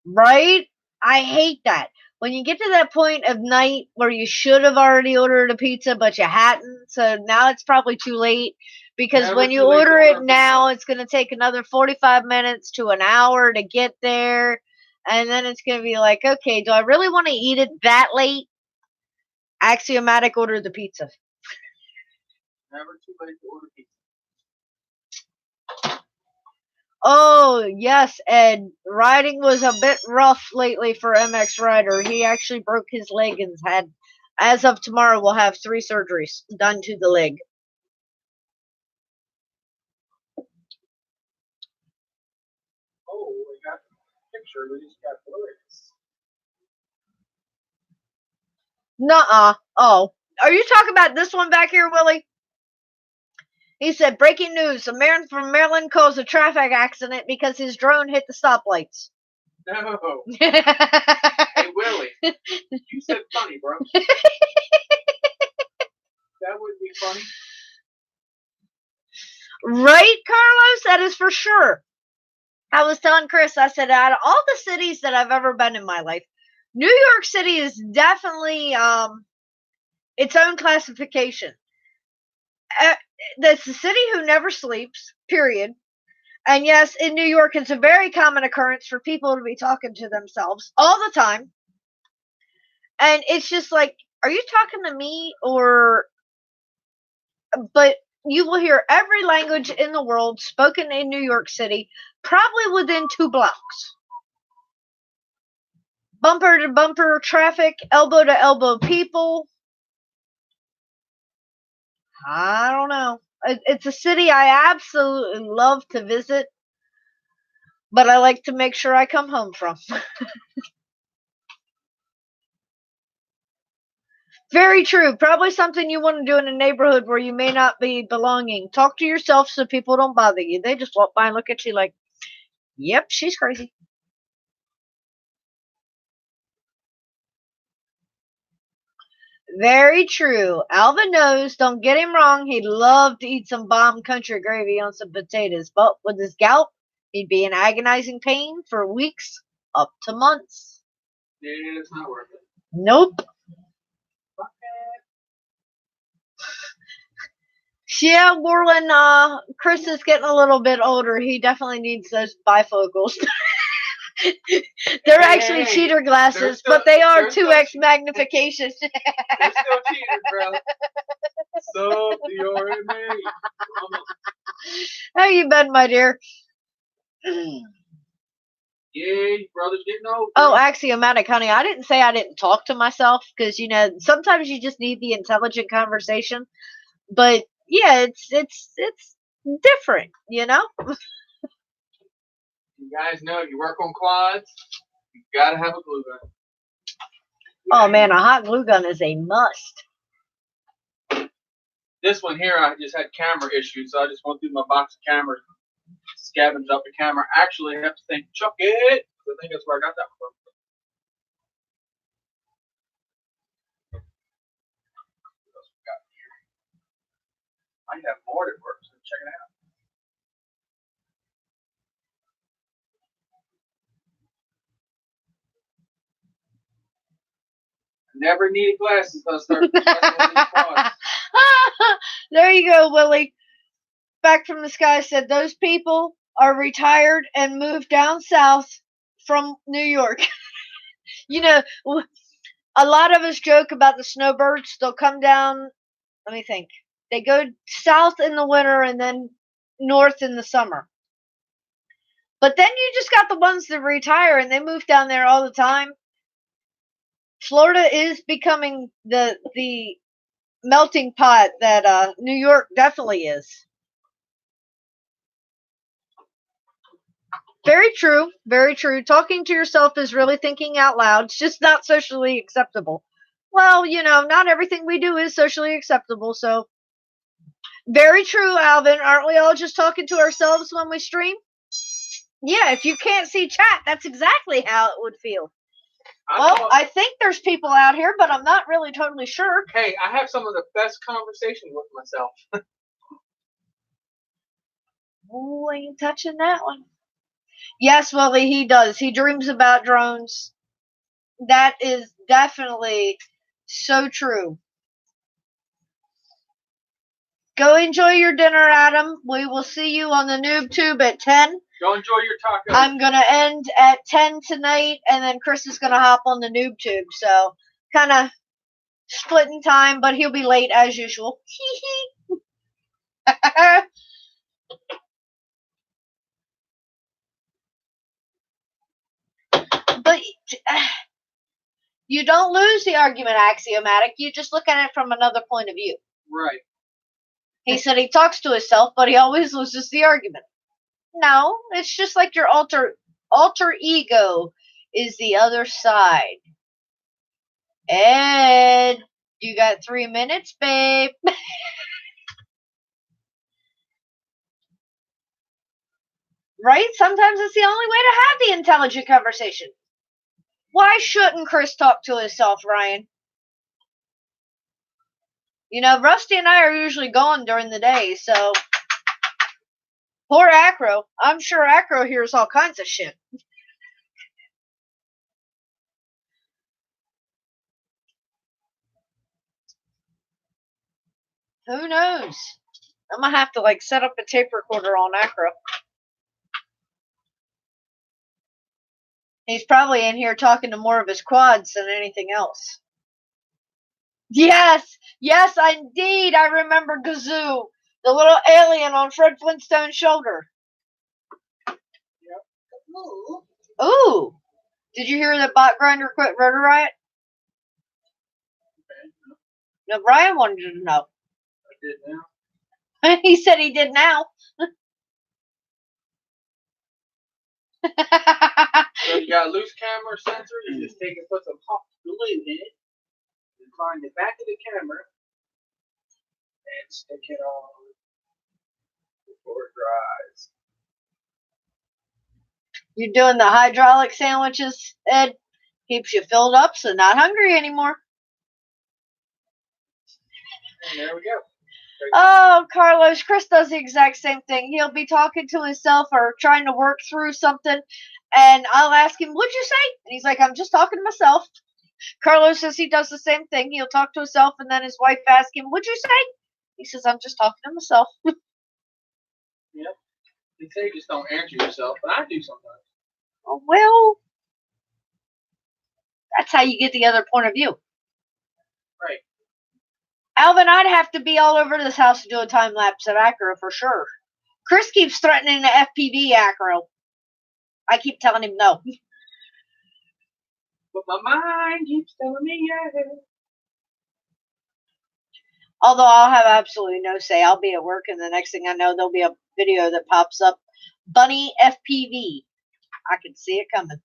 Speaker 1: Right? I hate that. When you get to that point of night where you should have already ordered a pizza, but you hadn't, so now it's probably too late. Because
Speaker 2: Never
Speaker 1: when you
Speaker 2: too late to
Speaker 1: order
Speaker 2: order
Speaker 1: it
Speaker 2: a
Speaker 1: now,
Speaker 2: pizza.
Speaker 1: it's going to take another 45 minutes to an hour to get there. And then it's going to be like, okay, do I really want to eat it that late? Axiomatic, order the pizza.
Speaker 2: Never too late to order pizza.
Speaker 1: Oh, yes, Ed. Riding was a bit rough lately for MX Rider. He actually broke his leg and had, as of tomorrow, will have 3 surgeries done to the leg.
Speaker 2: Oh, we got a picture. We just got blurries.
Speaker 1: Nuh-uh. Oh. Are you talking about this one back here, Willie? He said, breaking news. A man from Maryland caused a traffic accident because his drone hit the stoplights.
Speaker 2: No. Hey, Willie. You said funny, bro. That would be funny.
Speaker 1: Right, Carlos? That is for sure. I was telling Chris, I said, out of all the cities that I've ever been in my life, New York City is definitely its own classification. That's the city who never sleeps, period. And yes, in New York, it's a very common occurrence for people to be talking to themselves all the time. And it's just like, are you talking to me or... But you will hear every language in the world spoken in New York City, probably within 2 blocks. Bumper to bumper traffic, elbow to elbow people. I don't know. It's a city I absolutely love to visit, but I like to make sure I come home from. Very true. Probably something you want to do in a neighborhood where you may not be belonging. Talk to yourself so people don't bother you. They just walk by and look at you like, yep, she's crazy. Very true. Alvin knows, don't get him wrong, he'd love to eat some bomb country gravy on some potatoes, but with his gout, he'd be in agonizing pain for weeks up to months.
Speaker 2: Yeah, it's not worth it.
Speaker 1: Nope. Yeah, Warren, Chris is getting a little bit older. He definitely needs those bifocals. They're actually cheater glasses, but they are 2x magnification.
Speaker 2: They're still cheaters, bro. So you're in me.
Speaker 1: How you been, my dear?
Speaker 2: Yeah, brother's getting old.
Speaker 1: Oh, axiomatic, honey. I didn't say I didn't talk to myself because sometimes you just need the intelligent conversation. But yeah, it's different,
Speaker 2: You guys know you work on quads, you gotta have a glue gun.
Speaker 1: Oh man, a hot glue gun is a must.
Speaker 2: This one here, I just had camera issues, so I just went through my box of cameras, scavenged up the camera. Actually, I have to think, chuck it. I think that's where I got that from. What else we got here? I have more that works. So check it out. Never needed glasses. I started messing with these quads.
Speaker 1: There you go, Willie. Back from the Sky said those people are retired and moved down south from New York. A lot of us joke about the snowbirds. They'll come down, let me think. They go south in the winter and then north in the summer. But then you just got the ones that retire and they move down there all the time. Florida is becoming the melting pot that New York definitely is. Very true. Very true. Talking to yourself is really thinking out loud. It's just not socially acceptable. Well, not everything we do is socially acceptable, so. Very true, Alvin. Aren't we all just talking to ourselves when we stream? Yeah, if you can't see chat, that's exactly how it would feel. I think there's people out here, but I'm not really totally sure.
Speaker 2: Hey, I have some of the best conversations with myself.
Speaker 1: Oh, ain't touching that one. Yes, Willie, he does. He dreams about drones. That is definitely so true. Go enjoy your dinner, Adam. We will see you on the Noob Tube at 10.
Speaker 2: Go enjoy your tacos.
Speaker 1: I'm going to end at 10 tonight, and then Chris is going to hop on the Noob Tube. So, kind of splitting time, but he'll be late as usual. But you don't lose the argument, Axiomatic. You just look at it from another point of view.
Speaker 2: Right.
Speaker 1: He said he talks to himself, but he always loses the argument. No, it's just like your alter ego is the other side. Ed, you got 3 minutes, babe. Right? Sometimes it's the only way to have the intelligent conversation. Why shouldn't Chris talk to himself, Ryan? Rusty and I are usually gone during the day, so poor Acro. I'm sure Acro hears all kinds of shit. Who knows? I'm gonna have to set up a tape recorder on Acro. He's probably in here talking to more of his quads than anything else. Yes, indeed. I remember Gazoo, the little alien on Fred Flintstone's shoulder. Yep. Ooh. Did you hear that Bot Grinder quit Rotor Riot? No, Brian wanted to know.
Speaker 2: I did now.
Speaker 1: He said he did now.
Speaker 2: So you got a loose camera sensor, you just take and put some hot glue in it, and find the back of the camera, and stick it on before it dries.
Speaker 1: You're doing the hydraulic sandwiches, Ed? Keeps you filled up, so not hungry anymore.
Speaker 2: And there we go.
Speaker 1: Oh, Carlos, Chris does the exact same thing. He'll be talking to himself or trying to work through something, and I'll ask him, "What'd you say?" And he's like, "I'm just talking to myself." Carlos says he does the same thing. He'll talk to himself, and then his wife asks him, "What'd you say?" He says, "I'm just talking to myself."
Speaker 2: Yep. They say just don't answer yourself, but I do sometimes.
Speaker 1: Oh, well, that's how you get the other point of view.
Speaker 2: Right.
Speaker 1: Alvin, I'd have to be all over this house to do a time lapse of Acro for sure. Chris keeps threatening the FPV Acro. I keep telling him no.
Speaker 2: But my mind keeps telling me yes.
Speaker 1: Although I'll have absolutely no say. I'll be at work, and the next thing I know, there'll be a video that pops up. Bunny FPV. I can see it coming.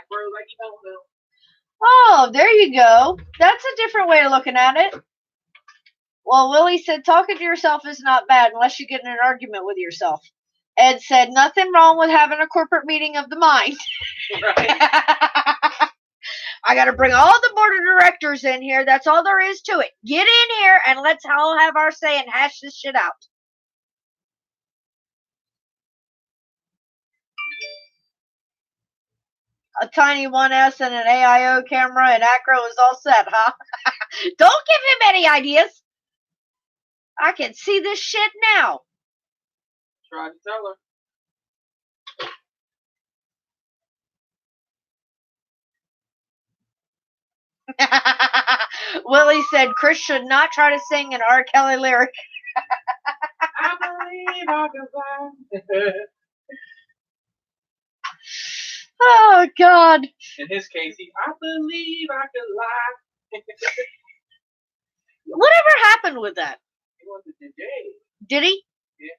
Speaker 2: Acro like you don't know.
Speaker 1: Oh, there you go. That's a different way of looking at it. Well, Willie said talking to yourself is not bad unless you get in an argument with yourself. Ed said nothing wrong with having a corporate meeting of the mind.
Speaker 2: Right.
Speaker 1: I got to bring all the board of directors in here. That's all there is to it. Get in here and let's all have our say and hash this shit out. A tiny 1S and an AIO camera and Acro is all set, huh? Don't give him any ideas. I can see this shit now.
Speaker 2: Try to tell her.
Speaker 1: Willie said Chris should not try to sing an R. Kelly lyric.
Speaker 2: I believe I can fly.
Speaker 1: Oh, God.
Speaker 2: In his case, I believe I can lie.
Speaker 1: Whatever happened with that?
Speaker 2: He was a DJ.
Speaker 1: Did he?
Speaker 2: Yeah.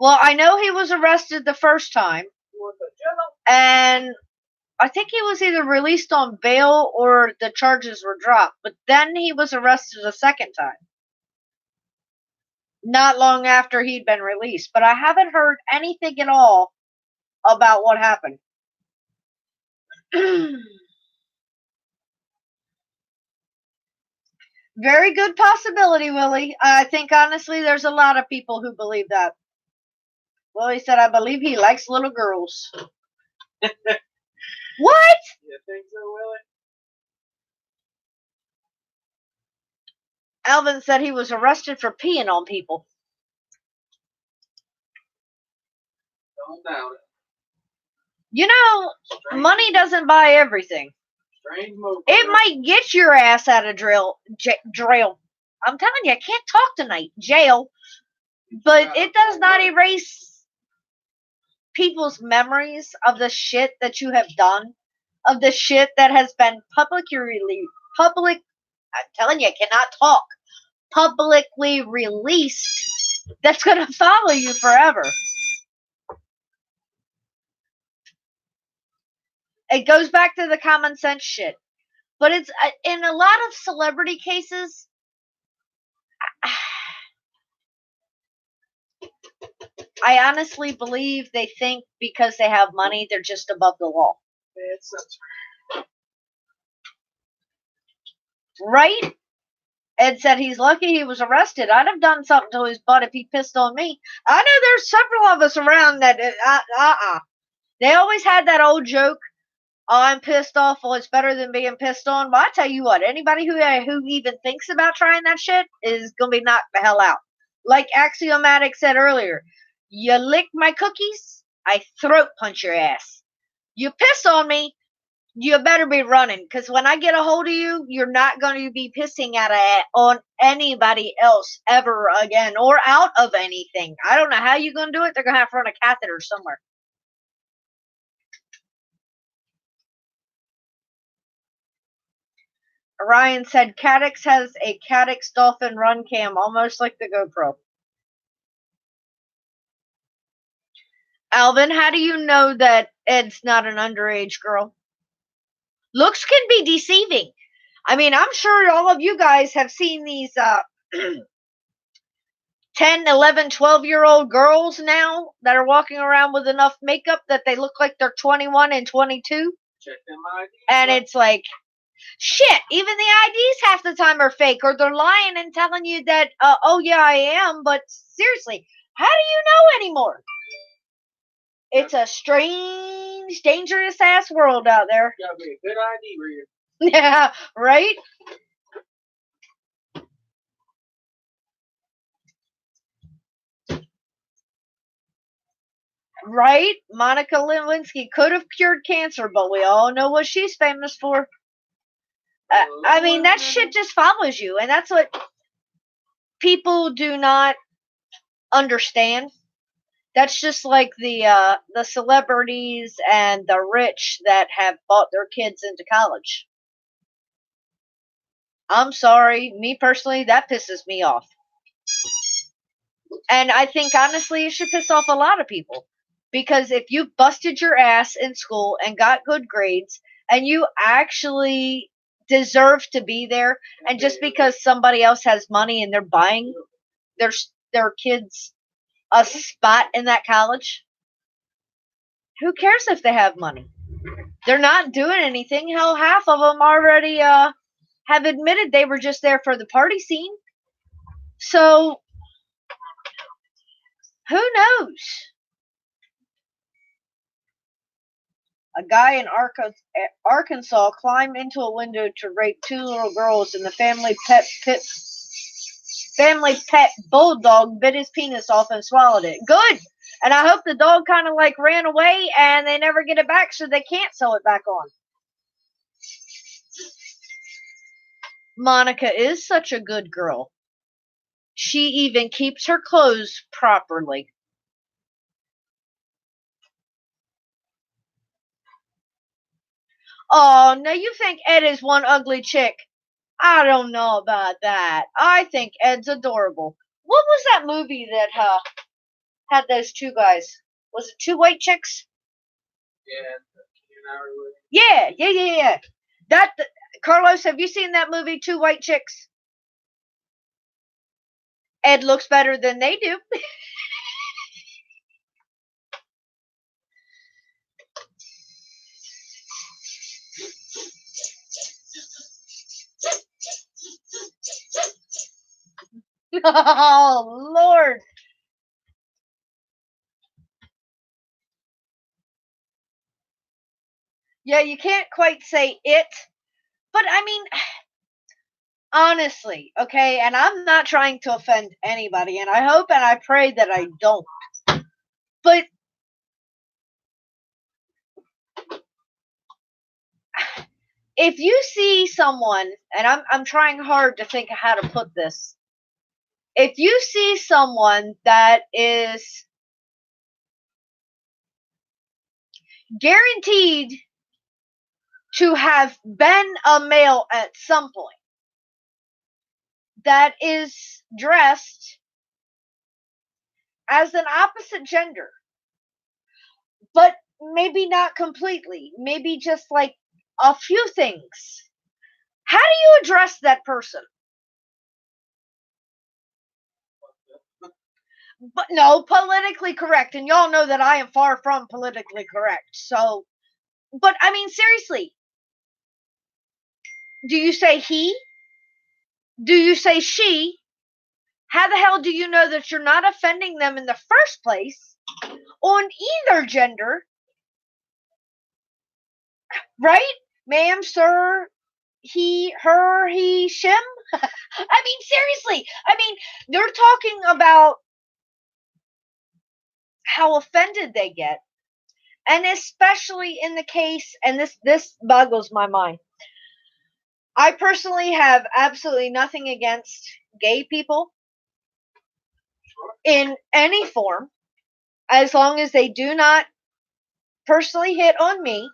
Speaker 1: Well, I know he was arrested the first time,
Speaker 2: With the jello.
Speaker 1: and I think he was either released on bail or the charges were dropped. But then he was arrested a second time, not long after he'd been released. But I haven't heard anything at all about what happened. Very good possibility, Willie. I think honestly there's a lot of people who believe that. Willie said, I believe he likes little girls. What?
Speaker 2: You think so, Willie?
Speaker 1: Alvin said he was arrested for peeing on people.
Speaker 2: Don't doubt it.
Speaker 1: You know, money doesn't buy everything.
Speaker 2: Strange move.
Speaker 1: It might get your ass out of jail. I'm telling you, I can't talk tonight. Jail. But it does not erase people's memories of the shit that you have done, of the shit that has been I'm telling you, I cannot talk. Publicly released. That's going to follow you forever. It goes back to the common sense shit. But it's in a lot of celebrity cases. I honestly believe they think because they have money, they're just above the law. Right? Ed said he's lucky he was arrested. I'd have done something to his butt if he pissed on me. I know there's several of us around that, They always had that old joke, oh, I'm pissed off, well, it's better than being pissed on. Well, I tell you what, anybody who even thinks about trying that shit is going to be knocked the hell out. Like Axiomatic said earlier, you lick my cookies, I throat punch your ass. You piss on me, you better be running, because when I get a hold of you, you're not going to be pissing on anybody else ever again, or out of anything. I don't know how you're going to do it. They're going to have to run a catheter somewhere. Ryan said Cadix has a Cadix Dolphin run cam, almost like the GoPro. Alvin, how do you know that Ed's not an underage girl? Looks can be deceiving. I mean, I'm sure all of you guys have seen these 10, 11, 12-year-old girls now that are walking around with enough makeup that they look like they're 21 and 22.
Speaker 2: Check them IDs.
Speaker 1: And it's like, shit, even the IDs half the time are fake, or they're lying and telling you that, oh yeah, I am, but seriously, how do you know anymore? It's a strange, dangerous ass world out there.
Speaker 2: You gotta be a good ID reader.
Speaker 1: Yeah, right? Right? Monica Lewinsky could have cured cancer, but we all know what she's famous for. I mean, that shit just follows you, and that's what people do not understand. That's just like the celebrities and the rich that have bought their kids into college. I'm sorry, me personally, that pisses me off. And I think honestly it should piss off a lot of people. Because if you busted your ass in school and got good grades and you actually deserve to be there, and just because somebody else has money and they're buying their kids a spot in that college, who cares if they have money? They're not doing anything. Hell, half of them already have admitted they were just there for the party scene. So, who knows? A guy in Arkansas climbed into a window to rape 2 little girls, and the family pet bulldog bit his penis off and swallowed it. Good! And I hope the dog kind of like ran away and they never get it back so they can't sew it back on. Monica is such a good girl. She even keeps her clothes properly. Oh, now you think Ed is one ugly chick. I don't know about that. I think Ed's adorable. What was that movie that had those two guys. Was it two white chicks?
Speaker 2: Yeah,
Speaker 1: Yeah. That Carlos, have you seen that movie, Two White Chicks? Ed looks better than they do. Oh, Lord. Yeah, you can't quite say it, but I mean, honestly, okay, and I'm not trying to offend anybody, and I hope and I pray that I don't. But if you see someone, and I'm trying hard to think of how to put this. If you see someone that is guaranteed to have been a male at some point, that is dressed as an opposite gender, but maybe not completely, maybe just like a few things. How do you address that person? But no, politically correct, and y'all know that I am far from politically correct. So, but I mean, seriously, do you say he? Do you say she? How the hell do you know that you're not offending them in the first place on either gender? Right? Ma'am, sir, he, her, he, shim? I mean, seriously. I mean, they're talking about how offended they get. And especially in the case, and this boggles my mind. I personally have absolutely nothing against gay people in any form, as long as they do not personally hit on me.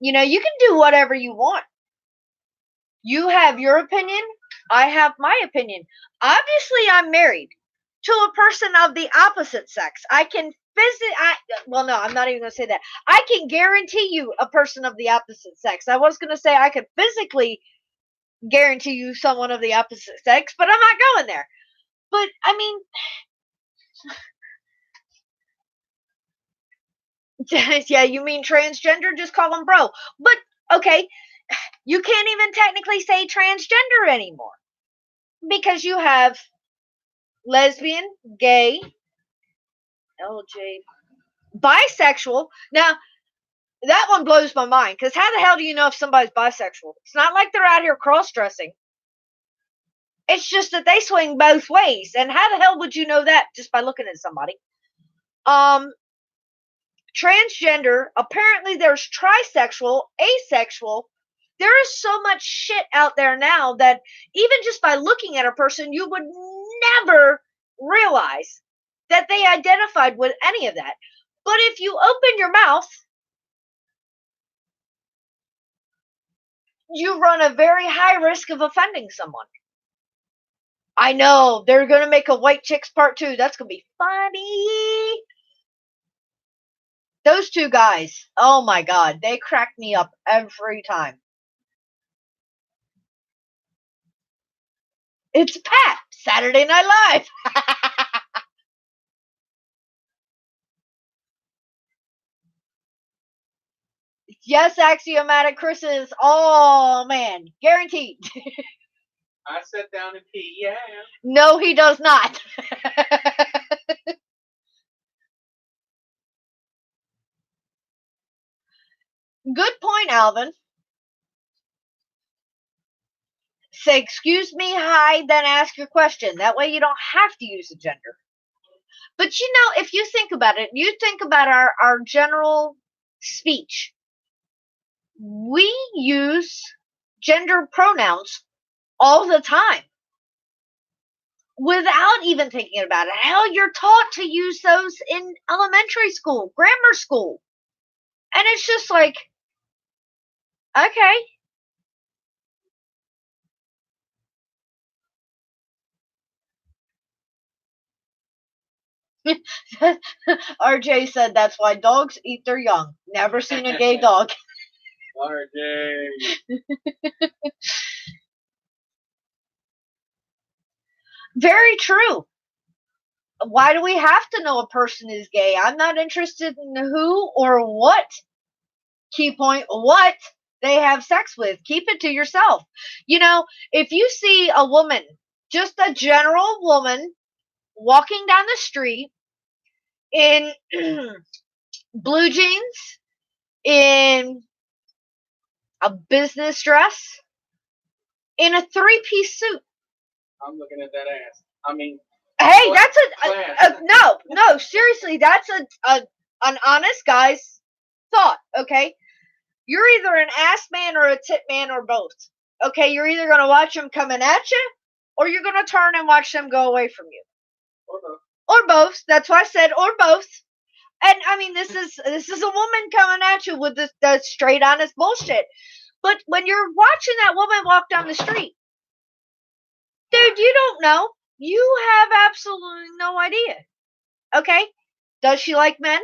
Speaker 1: You know, you can do whatever you want. You have your opinion. I have my opinion. Obviously, I'm married to a person of the opposite sex. I can well, no, I'm not even going to say that. I can guarantee you a person of the opposite sex. I was going to say I could physically guarantee you someone of the opposite sex, but I'm not going there. But, I mean, yeah, you mean transgender? Just call them bro. But, okay, you can't even technically say transgender anymore because you have lesbian, gay, LJ, bisexual. Now, that one blows my mind because how the hell do you know if somebody's bisexual? It's not like they're out here cross dressing. It's just that they swing both ways. And how the hell would you know that just by looking at somebody? Transgender, apparently there's trisexual, asexual. There is so much shit out there now that even just by looking at a person, you would never realize that they identified with any of that. But if you open your mouth, you run a very high risk of offending someone. I know, they're going to make a White Chicks Part 2. That's going to be funny. Those two guys, oh my God, they crack me up every time. It's Pat, Saturday Night Live. Yes, axiomatic Chris is, oh man, guaranteed.
Speaker 2: I sat down and pee, yeah.
Speaker 1: No, he does not. Good point, Alvin. Say, excuse me, hi, then ask your question. That way you don't have to use a gender. But you know, if you think about it, you think about our general speech. We use gender pronouns all the time without even thinking about it. Hell, you're taught to use those in elementary school, grammar school. And it's just like, okay. RJ said that's why dogs eat their young. Never seen a gay dog.
Speaker 2: RJ.
Speaker 1: Very true. Why do we have to know a person is gay? I'm not interested in who or what. Key point, what they have sex with. Keep it to yourself. If you see a woman, just a general woman, walking down the street in blue jeans, in a business dress, in a three-piece suit.
Speaker 2: I'm looking at that ass. I mean,
Speaker 1: hey, that's no, seriously, that's an honest guy's thought. Okay, you're either an ass man or a tit man or both. Okay, you're either gonna watch them coming at you, or you're gonna turn and watch them go away from you. Or both. That's why I said or both. And I mean, this is a woman coming at you with the straight honest bullshit. But when you're watching that woman walk down the street, dude, you don't know. You have absolutely no idea. Okay? Does she like men?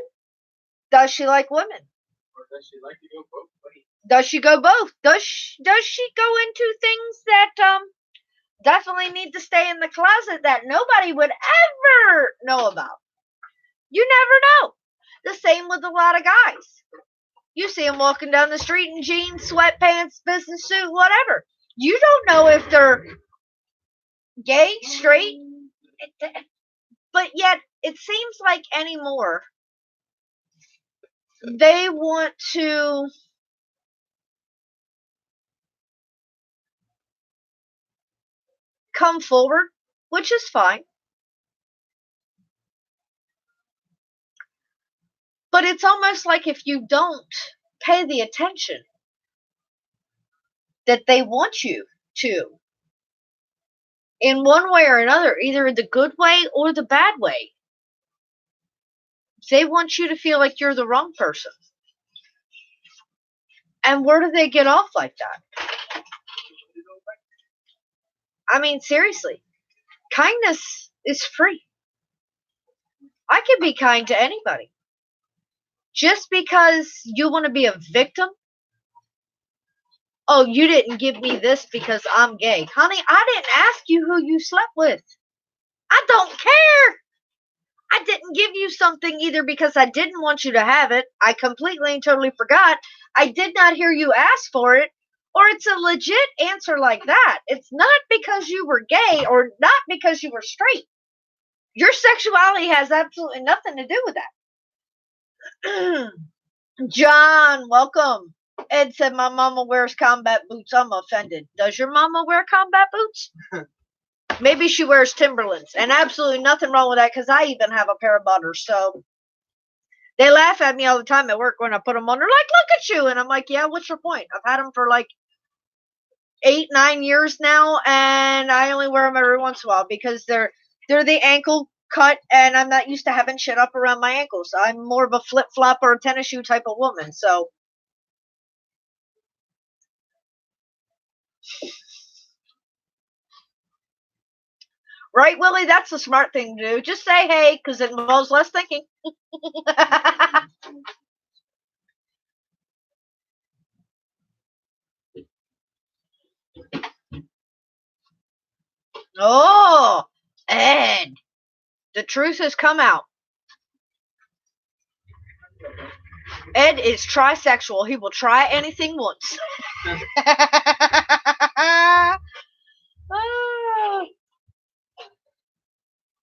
Speaker 1: Does she like women?
Speaker 2: Or does she like to go both ways?
Speaker 1: Does she go both? Does she go into things that definitely need to stay in the closet that nobody would ever know about? You never know. The same with a lot of guys. You see them walking down the street in jeans, sweatpants, business suit, whatever. You don't know if they're gay, straight, but yet it seems like anymore they want to come forward, which is fine. But it's almost like if you don't pay the attention that they want you to, in one way or another, either the good way or the bad way, they want you to feel like you're the wrong person. And where do they get off like that? I mean, seriously, kindness is free. I can be kind to anybody. Just because you want to be a victim? Oh, you didn't give me this because I'm gay. Honey, I didn't ask you who you slept with. I don't care. I didn't give you something either because I didn't want you to have it. I completely and totally forgot. I did not hear you ask for it. Or it's a legit answer like that. It's not because you were gay or not because you were straight. Your sexuality has absolutely nothing to do with that. John, welcome. Ed said my mama wears combat boots. I'm offended. Does your mama wear combat boots? Maybe she wears Timberlands. And absolutely nothing wrong with that because I even have a pair of butters. So they laugh at me all the time at work when I put them on. They're like, look at you. And I'm like, yeah, what's your point? I've had them for like 8-9 years now. And I only wear them every once in a while because they're the ankle cut. And I'm not used to having shit up around my ankles. I'm more of a flip-flop or a tennis shoe type of woman. So right, Willie? That's the smart thing to do. Just say hey, because it involves less thinking. Oh, Ed. The truth has come out. Ed is trisexual. He will try anything once.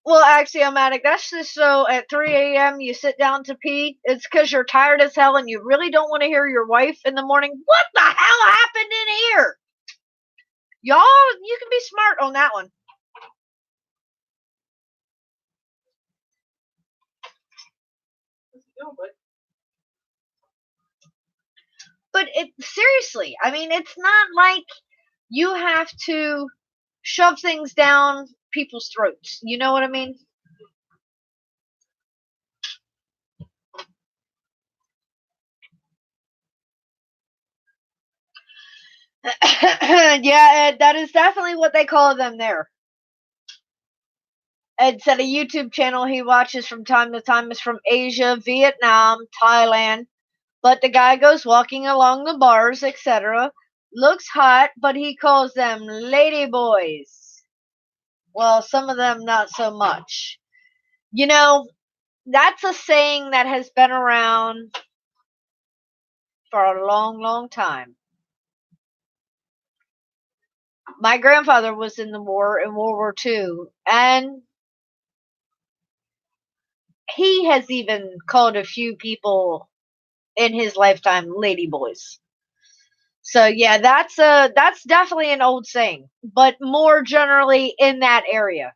Speaker 1: Well, axiomatic, that's just so at 3 a.m. you sit down to pee. It's because you're tired as hell and you really don't want to hear your wife in the morning. What the hell happened in here? Y'all, you can be smart on that one. But seriously, I mean, it's not like you have to shove things down people's throats. You know what I mean? Yeah, Ed, that is definitely what they call them there. Ed said a YouTube channel he watches from time to time is from Asia, Vietnam, Thailand. But the guy goes walking along the bars, etc. Looks hot, but he calls them lady boys. Well, some of them not so much. You know, that's a saying that has been around for a long, long time. My grandfather was in the war, in World War II, and he has even called a few people in his lifetime ladyboys. So yeah, that's definitely an old saying, but more generally in that area.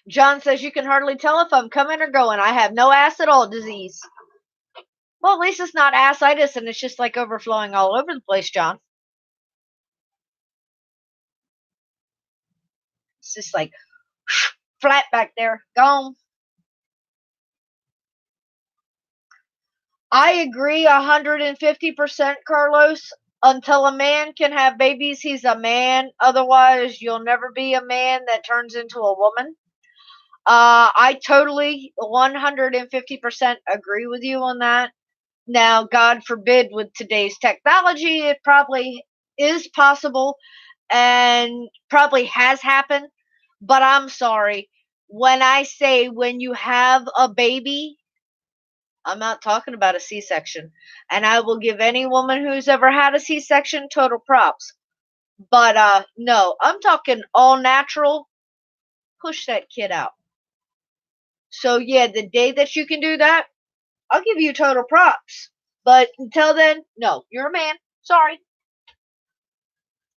Speaker 1: John says you can hardly tell if I'm coming or going. I have no ass at all disease. Well, at least it's not assitis and it's just like overflowing all over the place, John. It's just like flat back there. Gone. I agree 150%, Carlos. Until a man can have babies, he's a man. Otherwise, you'll never be a man that turns into a woman. I totally 150% agree with you on that. Now, God forbid, with today's technology, it probably is possible and probably has happened. But I'm sorry. When I say when you have a baby, I'm not talking about a C-section. And I will give any woman who's ever had a C-section total props. But no, I'm talking all natural. Push that kid out. So yeah, the day that you can do that, I'll give you total props. But until then, no, you're a man. Sorry.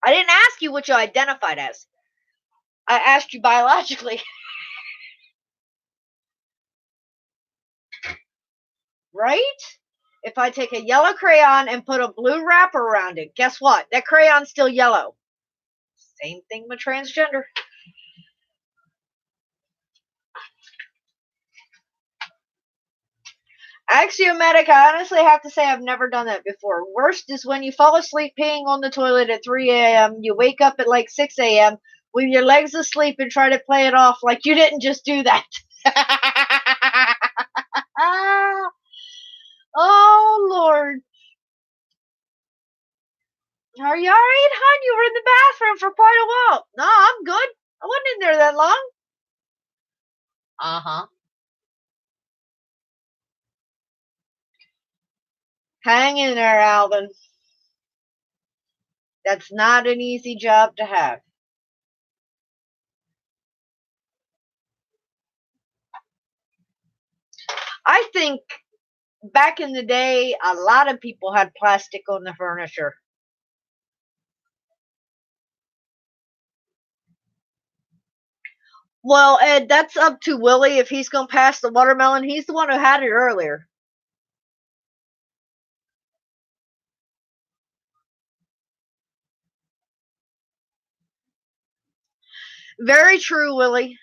Speaker 1: I didn't ask you what you identified as. I asked you biologically. Right? If I take a yellow crayon and put a blue wrapper around it, guess what? That crayon's still yellow. Same thing with transgender. Axiomatic, I honestly have to say I've never done that before. Worst is when you fall asleep peeing on the toilet at 3 a.m., you wake up at like 6 a.m. with your legs asleep and try to play it off like you didn't just do that. Oh, Lord. Are you alright, hon? You were in the bathroom for quite a while. No, I'm good. I wasn't in there that long. Uh-huh. Hang in there, Alvin. That's not an easy job to have. I think back in the day, a lot of people had plastic on the furniture. Well, Ed, that's up to Willie if he's going to pass the watermelon. He's the one who had it earlier. Very true, Willie.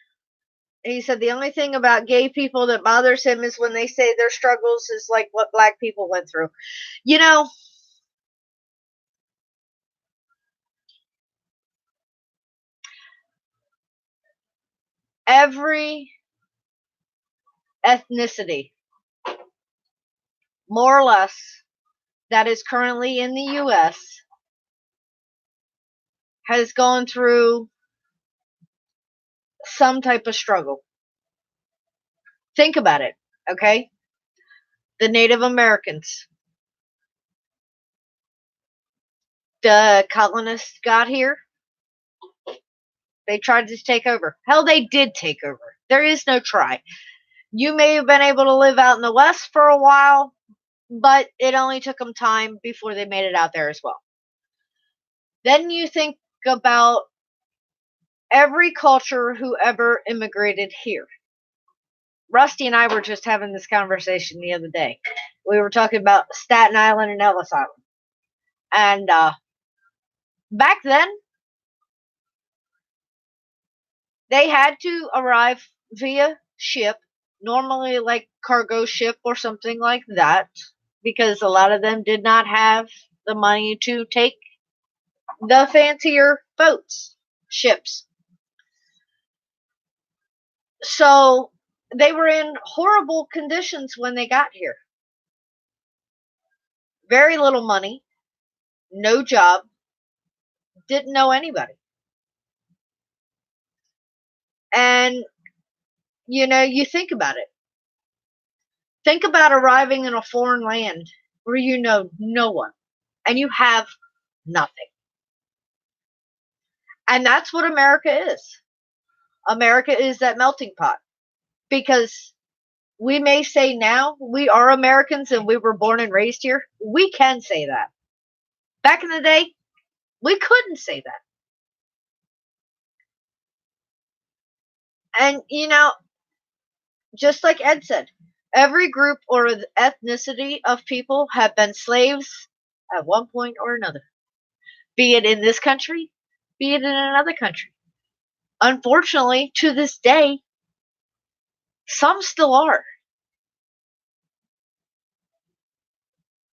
Speaker 1: He said the only thing about gay people that bothers him is when they say their struggles is like what black people went through. You know, every ethnicity, more or less, that is currently in the U.S. has gone through some type of struggle. Think about it, okay? The Native Americans. The colonists got here. They tried to take over. Hell, they did take over. There is no try. You may have been able to live out in the West for a while, but it only took them time before they made it out there as well. Then you think about every culture who ever immigrated here. Rusty and I were just having this conversation the other day. We were talking about Staten Island and Ellis Island. And back then, they had to arrive via ship, normally like cargo ship or something like that, because a lot of them did not have the money to take the fancier boats, ships. So they were in horrible conditions when they got here. Very little money, no job, didn't know anybody. And, you think about it. Think about arriving in a foreign land where you know no one and you have nothing. And that's what America is. America is that melting pot. Because we may say now we are Americans and we were born and raised here. We can say that. Back in the day, we couldn't say that. And, just like Ed said, every group or ethnicity of people have been slaves at one point or another. Be it in this country, be it in another country. Unfortunately, to this day, some still are.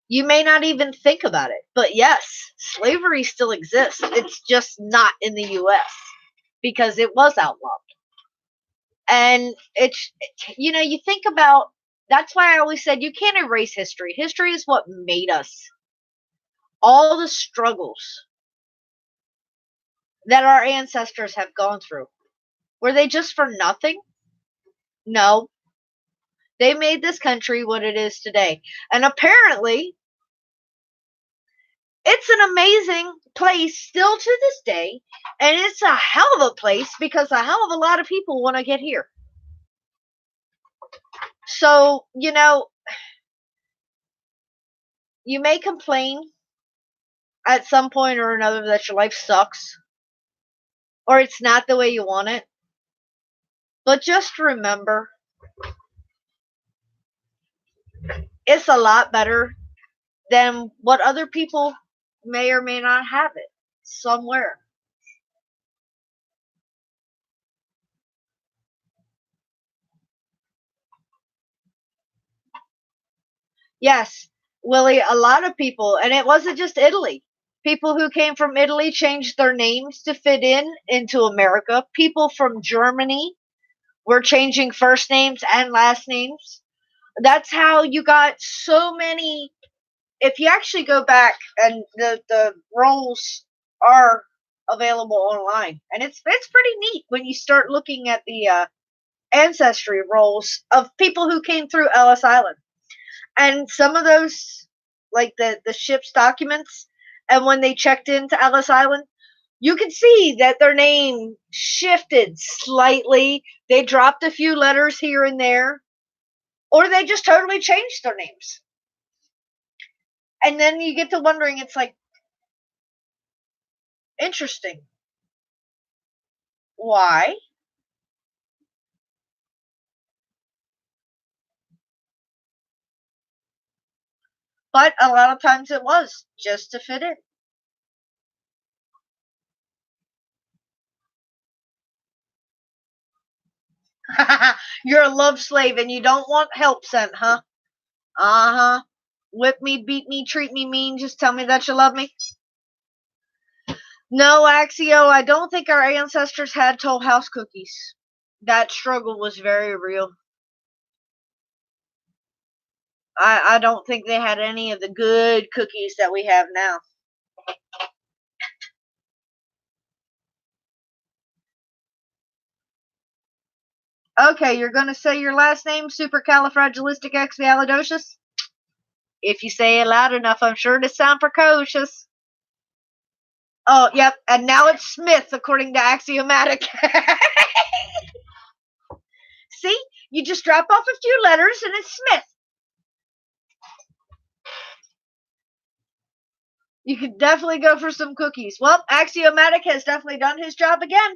Speaker 1: You may not even think about it, but yes, slavery still exists. It's just not in the U.S. because it was outlawed. And you think about, that's why I always said you can't erase history. History is what made us. All the struggles that our ancestors have gone through, were they just for nothing? No. They made this country what it is today. And apparently, it's an amazing place still to this day. And it's a hell of a place because a hell of a lot of people want to get here. So, you may complain at some point or another that your life sucks or it's not the way you want it. But just remember, it's a lot better than what other people may or may not have it somewhere. Yes, Willie, a lot of people, and it wasn't just Italy. People who came from Italy changed their names to fit into America. People from Germany were changing first names and last names. That's how you got so many. If you actually go back, and the rolls are available online, and it's pretty neat when you start looking at the ancestry rolls of people who came through Ellis Island. And some of those, like the ship's documents, and when they checked into Ellis Island, you can see that their name shifted slightly. They dropped a few letters here and there, or they just totally changed their names. And then you get to wondering, it's like, interesting. Why? But a lot of times it was just to fit in. You're a love slave and you don't want help sent, huh? Uh-huh. Whip me, beat me, treat me mean, just tell me that you love me. No, Axio, I don't think our ancestors had Toll House cookies. That struggle was very real. I don't think they had any of the good cookies that we have now. Okay, you're going to say your last name, supercalifragilisticexpialidocious? If you say it loud enough, I'm sure to sound precocious. Oh, yep, and now it's Smith, according to Axiomatic. See? You just drop off a few letters and it's Smith. You could definitely go for some cookies. Well, Axiomatic has definitely done his job again.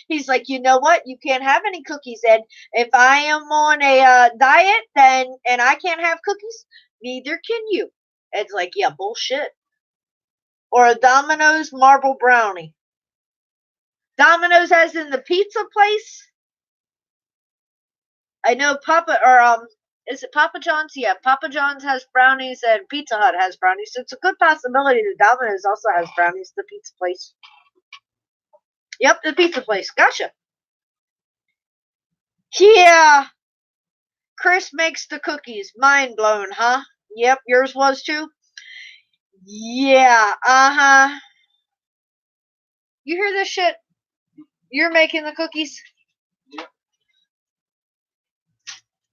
Speaker 1: He's like, you know what? You can't have any cookies, Ed. If I am on a diet, and I can't have cookies, neither can you. Ed's like, yeah, bullshit. Or a Domino's marble brownie. Domino's as in the pizza place. I know Papa, or is it Papa John's? Yeah, Papa John's has brownies and Pizza Hut has brownies. So it's a good possibility that Domino's also has brownies, the pizza place. Yep, the pizza place. Gotcha. Yeah. Chris makes the cookies. Mind blown, huh? Yep, yours was too? Yeah, uh-huh. You hear this shit? You're making the cookies?
Speaker 2: Yep.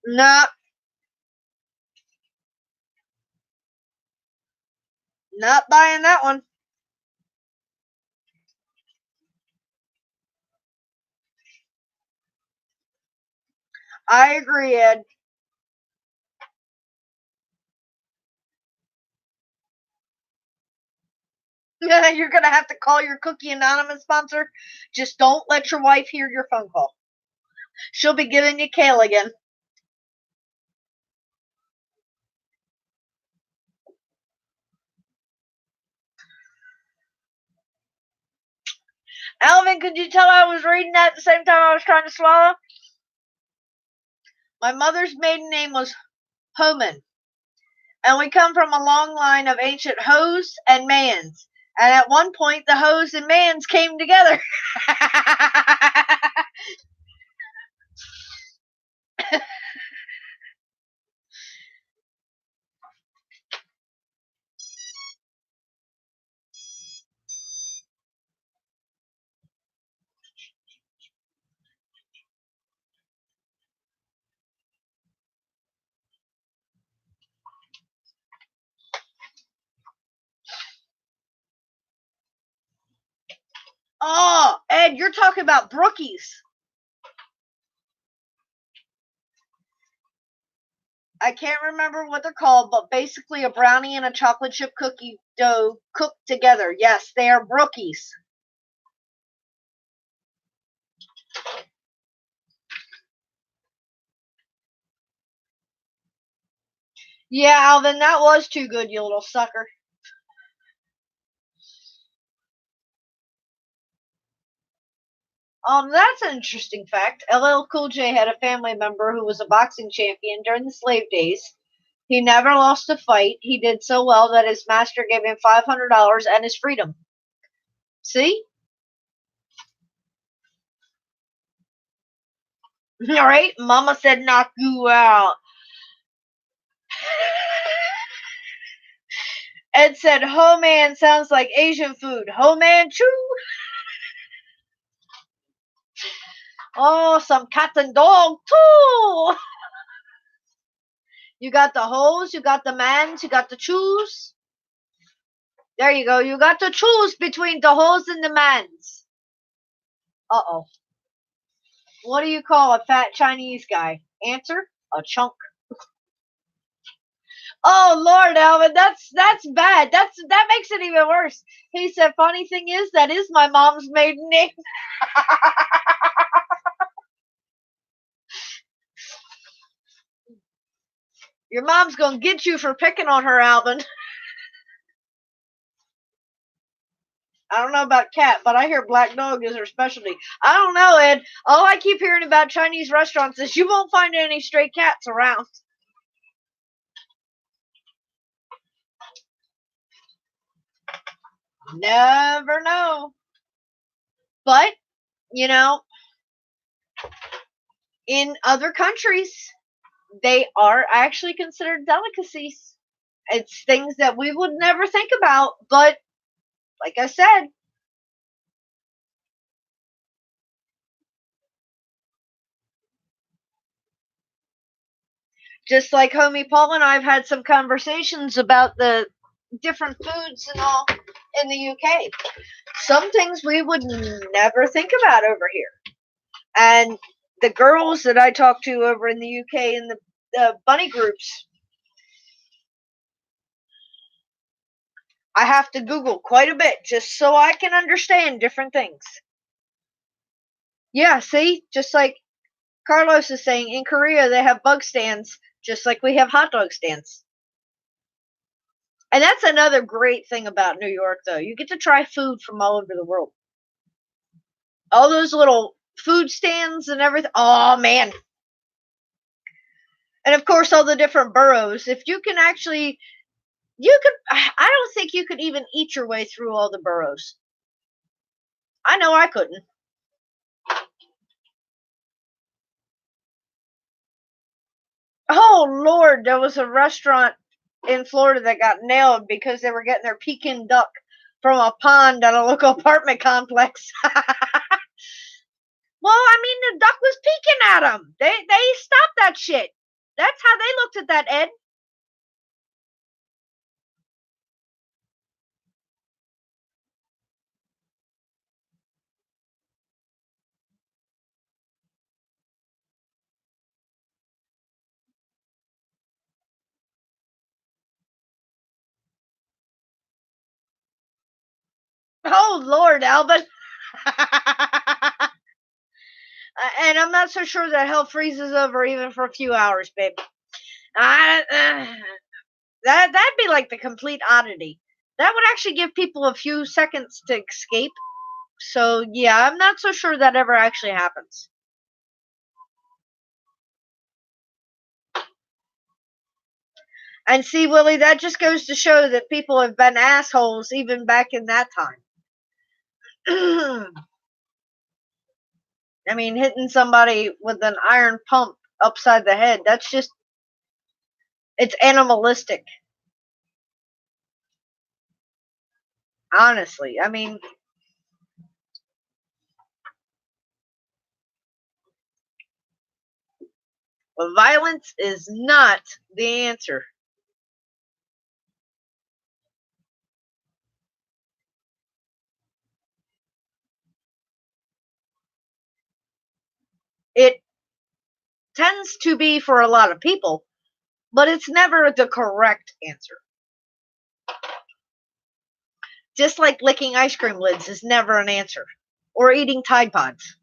Speaker 1: Nah. Not buying that one. I agree, Ed. You're gonna have to call your Cookie Anonymous sponsor. Just don't let your wife hear your phone call. She'll be giving you kale again. Alvin, could you tell I was reading that at the same time I was trying to swallow? My mother's maiden name was Homan, and we come from a long line of ancient Hos and Mans. And at one point, the Hos and Mans came together. Oh, Ed, you're talking about Brookies. I can't remember what they're called, but basically a brownie and a chocolate chip cookie dough cooked together. Yes, they are Brookies. Yeah, Alvin, that was too good, you little sucker. That's an interesting fact. LL Cool J had a family member who was a boxing champion during the slave days. He never lost a fight. He did so well that his master gave him $500 and his freedom. See? All right, Mama said knock you out. Ed said, Ho man sounds like Asian food. Ho man choo. Oh, some cat and dog too. You got the hoes, you got the mans, you got the choose. There you go. You got to choose between the hoes and the mans. Uh-oh. What do you call a fat Chinese guy? Answer, a chunk. Oh Lord, Alvin, that's bad. That makes it even worse. He said, funny thing is, that is my mom's maiden name. Your mom's gonna get you for picking on her, Alvin. I don't know about cat, but I hear black dog is her specialty. I don't know, Ed. All I keep hearing about Chinese restaurants is you won't find any stray cats around. Never know. But, you know, in other countries, they are actually considered delicacies. It's things that we would never think about, but like I said, just like homie Paul and I have had some conversations about the different foods and all in the UK. Some things we would never think about over here. And the girls that I talk to over in the UK in the bunny groups, I have to Google quite a bit just so I can understand different things. Yeah, see? Just like Carlos is saying, in Korea they have bug stands just like we have hot dog stands. And that's another great thing about New York, though. You get to try food from all over the world. All those little food stands and everything. Oh, man. And of course, all the different burrows. If you can actually, I don't think you could even eat your way through all the burrows. I know I couldn't. Oh, Lord, there was a restaurant in Florida that got nailed because they were getting their Pekin duck from a pond at a local apartment complex. Well, I mean, the duck was peeking at them. They stopped that shit. That's how they looked at that, Ed. Oh, Lord, Alvin. And I'm not so sure that hell freezes over even for a few hours, babe. That'd be like the complete oddity. That would actually give people a few seconds to escape. So yeah, I'm not so sure that ever actually happens. And see, Willie, that just goes to show that people have been assholes even back in that time. I mean, hitting somebody with an iron pump upside the head, that's just, it's animalistic. Honestly, I mean, violence is not the answer. It tends to be for a lot of people, but it's never the correct answer. Just like licking ice cream lids is never an answer, or eating Tide Pods.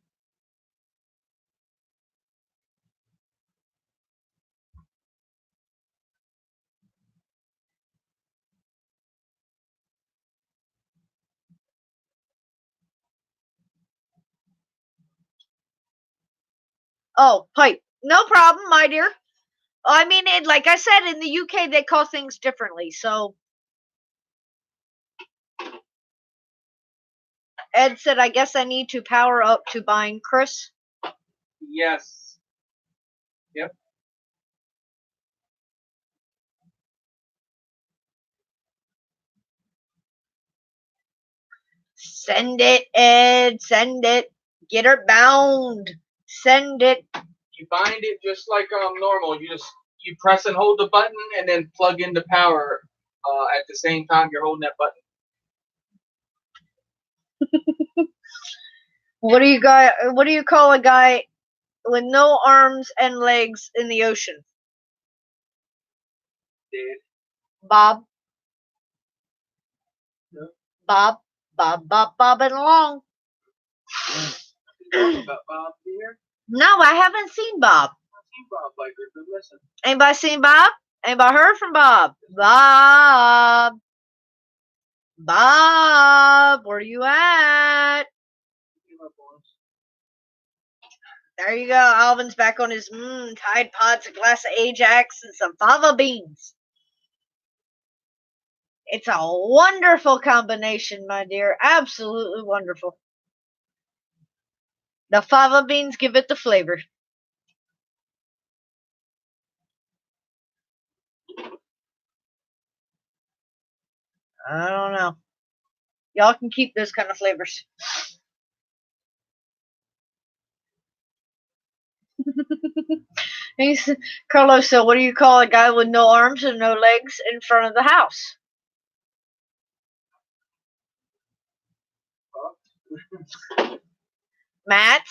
Speaker 1: Oh, pipe. No problem, my dear. I mean, like I said, in the UK, they call things differently. So Ed said, I guess I need to power up to buying Chris.
Speaker 2: Yes. Yep.
Speaker 1: Send it, Ed. Send it. Get her bound. Send it.
Speaker 2: You bind it just like normal. You press and hold the button and then plug in the power at the same time you're holding that button.
Speaker 1: What do you call a guy with no arms and legs in the ocean?
Speaker 2: Dead.
Speaker 1: Bob.
Speaker 2: No.
Speaker 1: Bob. Bobbing along.
Speaker 2: Talking about Bob here.
Speaker 1: No, I haven't seen Bob.
Speaker 2: I've seen Bob Biker, but listen.
Speaker 1: Anybody seen Bob? Anybody heard from Bob? Bob. Bob, where you at? There you go. Alvin's back on his Tide Pods, a glass of Ajax, and some fava beans. It's a wonderful combination, my dear. Absolutely wonderful. The fava beans give it the flavor. I don't know. Y'all can keep those kind of flavors. Carlos said, what do you call a guy with no arms and no legs in front of the house? Matt?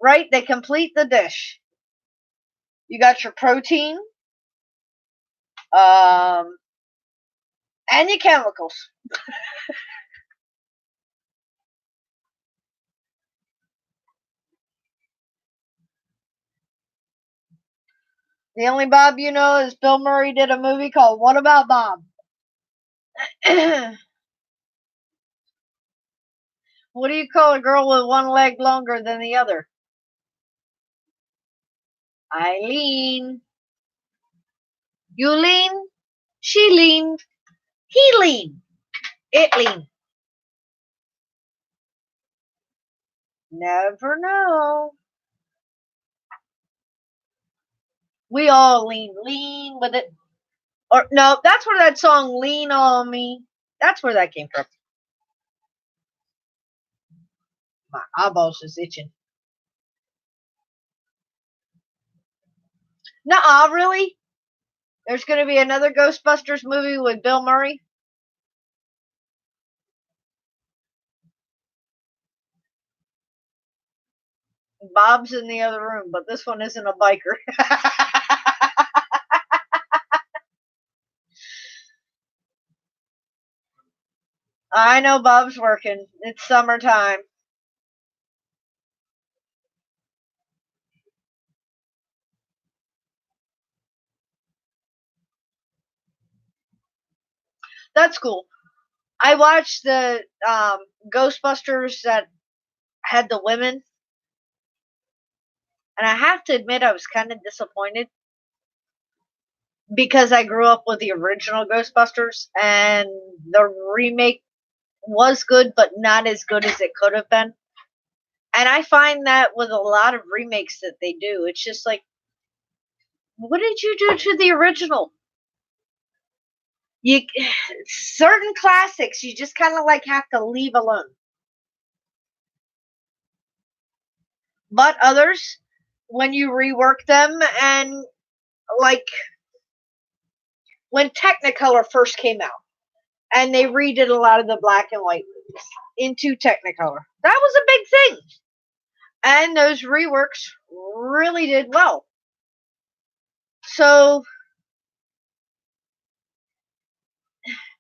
Speaker 1: Right, they complete the dish. You got your protein, and your chemicals. The only Bob you know is Bill Murray did a movie called What About Bob? What do you call a girl with one leg longer than the other? I lean. You lean. She leaned. He leaned. It leaned. Never know. We all lean. Lean with it. Or no, that's where that song "Lean on Me." That's where that came from. My eyeballs is itching. Nuh-uh, really? There's going to be another Ghostbusters movie with Bill Murray? Bob's in the other room, but this one isn't a biker. I know Bob's working. It's summertime. That's cool. I watched the Ghostbusters that had the women, and I have to admit I was kind of disappointed because I grew up with the original Ghostbusters, and the remake was good, but not as good as it could have been. And I find that with a lot of remakes that they do, it's just like, what did you do to the original? You certain classics you just kind of like have to leave alone. But others, when you rework them, and like when Technicolor first came out, and they redid a lot of the black and white movies into Technicolor, that was a big thing. And those reworks really did well. So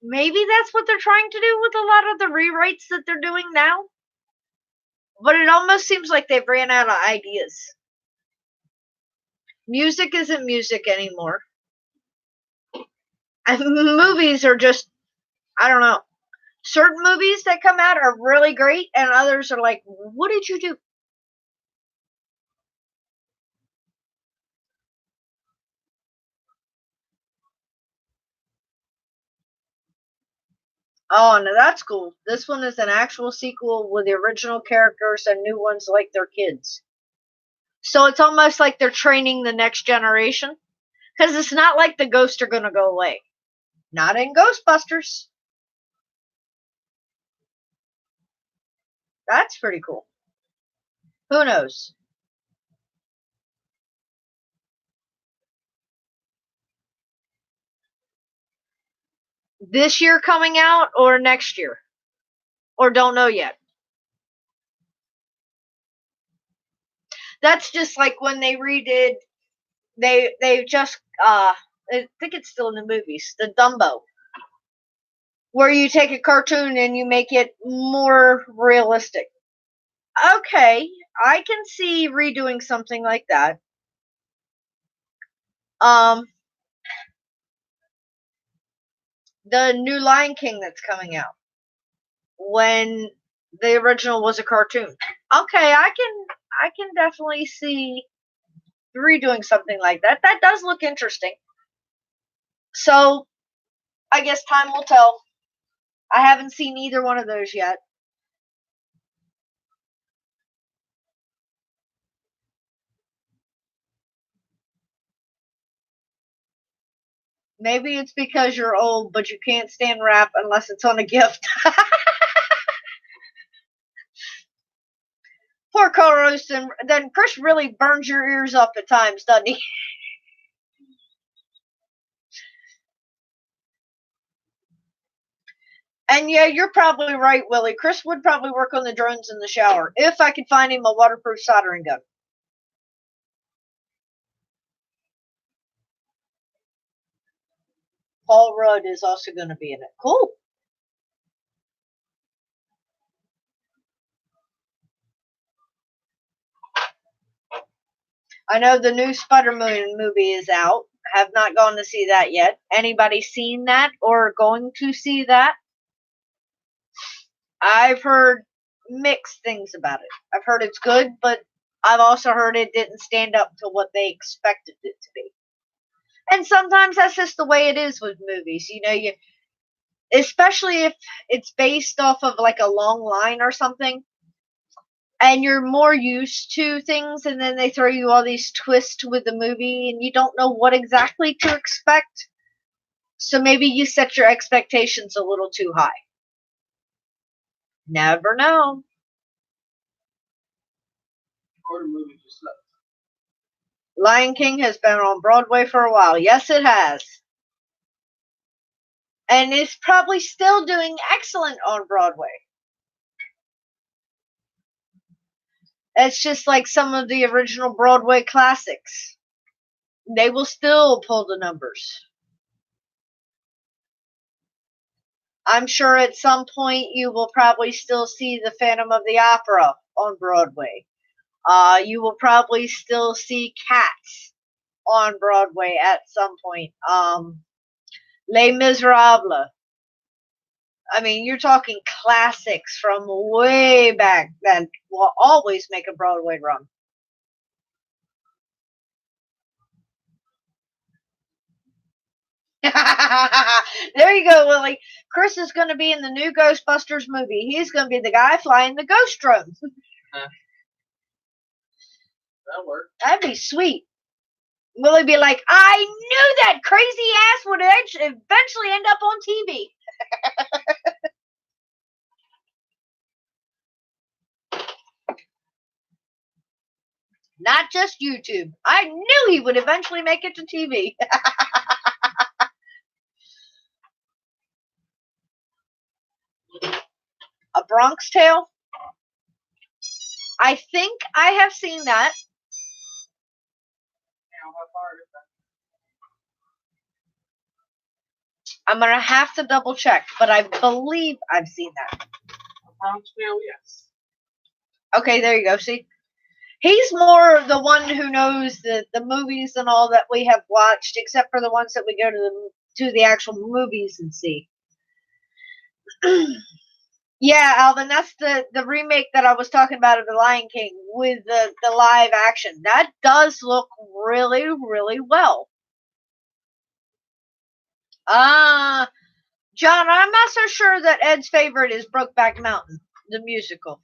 Speaker 1: maybe that's what they're trying to do with a lot of the rewrites that they're doing now. But it almost seems like they've ran out of ideas. Music isn't music anymore. And movies are just, I don't know. Certain movies that come out are really great, and others are like, what did you do? Oh, no, that's cool. This one is an actual sequel with the original characters and new ones like their kids. So it's almost like they're training the next generation. Because it's not like the ghosts are going to go away. Not in Ghostbusters. That's pretty cool. Who knows? This year coming out or next year? Or don't know yet? That's just like when they redid, they just, I think it's still in the movies, the Dumbo. Where you take a cartoon and you make it more realistic. Okay, I can see redoing something like that. Um, the new Lion King that's coming out, when the original was a cartoon. Okay, I can definitely see redoing something like that. That does look interesting. So I guess time will tell. I haven't seen either one of those yet. Maybe it's because you're old, but you can't stand rap unless it's on a gift. Poor co-host, and then Chris really burns your ears up at times, doesn't he? And yeah, you're probably right, Willie. Chris would probably work on the drones in the shower if I could find him a waterproof soldering gun. Paul Rudd is also going to be in it. Cool. I know the new Spider-Man movie is out. Have not gone to see that yet. Anybody seen that or going to see that? I've heard mixed things about it. I've heard it's good, but I've also heard it didn't stand up to what they expected it to be. And sometimes that's just the way it is with movies. Especially if it's based off of like a long line or something, and you're more used to things, and then they throw you all these twists with the movie, and you don't know what exactly to expect. So maybe you set your expectations a little too high. Never know.
Speaker 2: Or the movie just left.
Speaker 1: Lion King has been on Broadway for a while. Yes, it has. And it's probably still doing excellent on Broadway. It's just like some of the original Broadway classics. They will still pull the numbers. I'm sure at some point you will probably still see the Phantom of the Opera on Broadway. You will probably still see Cats on Broadway at some point. Les Miserables. I mean, you're talking classics from way back that will always make a Broadway run. There you go, Lily. Chris is going to be in the new Ghostbusters movie. He's going to be the guy flying the ghost drone.
Speaker 2: That'll work.
Speaker 1: That'd be sweet. Will he be like, I knew that crazy ass would eventually end up on TV? Not just YouTube. I knew he would eventually make it to TV. A Bronx Tale? I think I have seen that.
Speaker 2: Now, how far is that?
Speaker 1: I'm going to have to double check, but I believe I've seen that.
Speaker 2: A Bronx Tale, yes.
Speaker 1: Okay, there you go. See? He's more the one who knows the movies and all that we have watched, except for the ones that we go to the actual movies and see. Yeah, Alvin, that's the remake that I was talking about of The Lion King with the live action. That does look really, really well. John, I'm not so sure that Ed's favorite is Brokeback Mountain, the musical.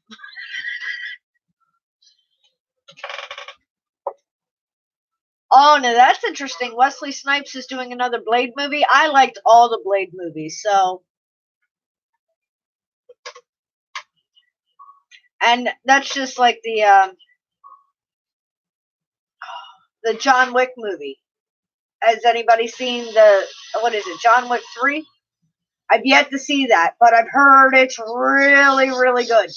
Speaker 1: Oh, no, that's interesting. Wesley Snipes is doing another Blade movie. I liked all the Blade movies, so. And that's just like the John Wick movie. Has anybody seen what is it, John Wick 3? I've yet to see that, but I've heard it's really, really good.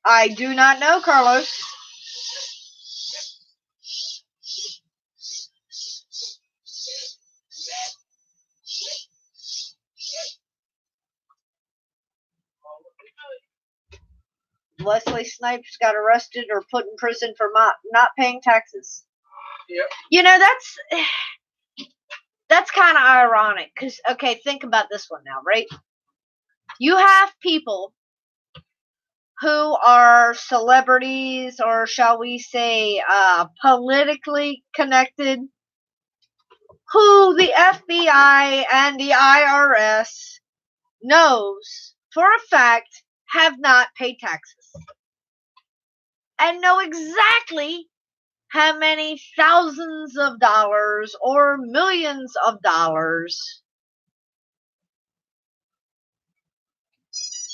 Speaker 1: I do not know, Carlos. Wesley Snipes got arrested or put in prison for not paying taxes.
Speaker 2: Yep.
Speaker 1: You know, that's kind of ironic. Because, okay, think about this one now, right? You have people who are celebrities, or shall we say politically connected, who the FBI and the IRS knows for a fact have not paid taxes. And know exactly how many thousands of dollars or millions of dollars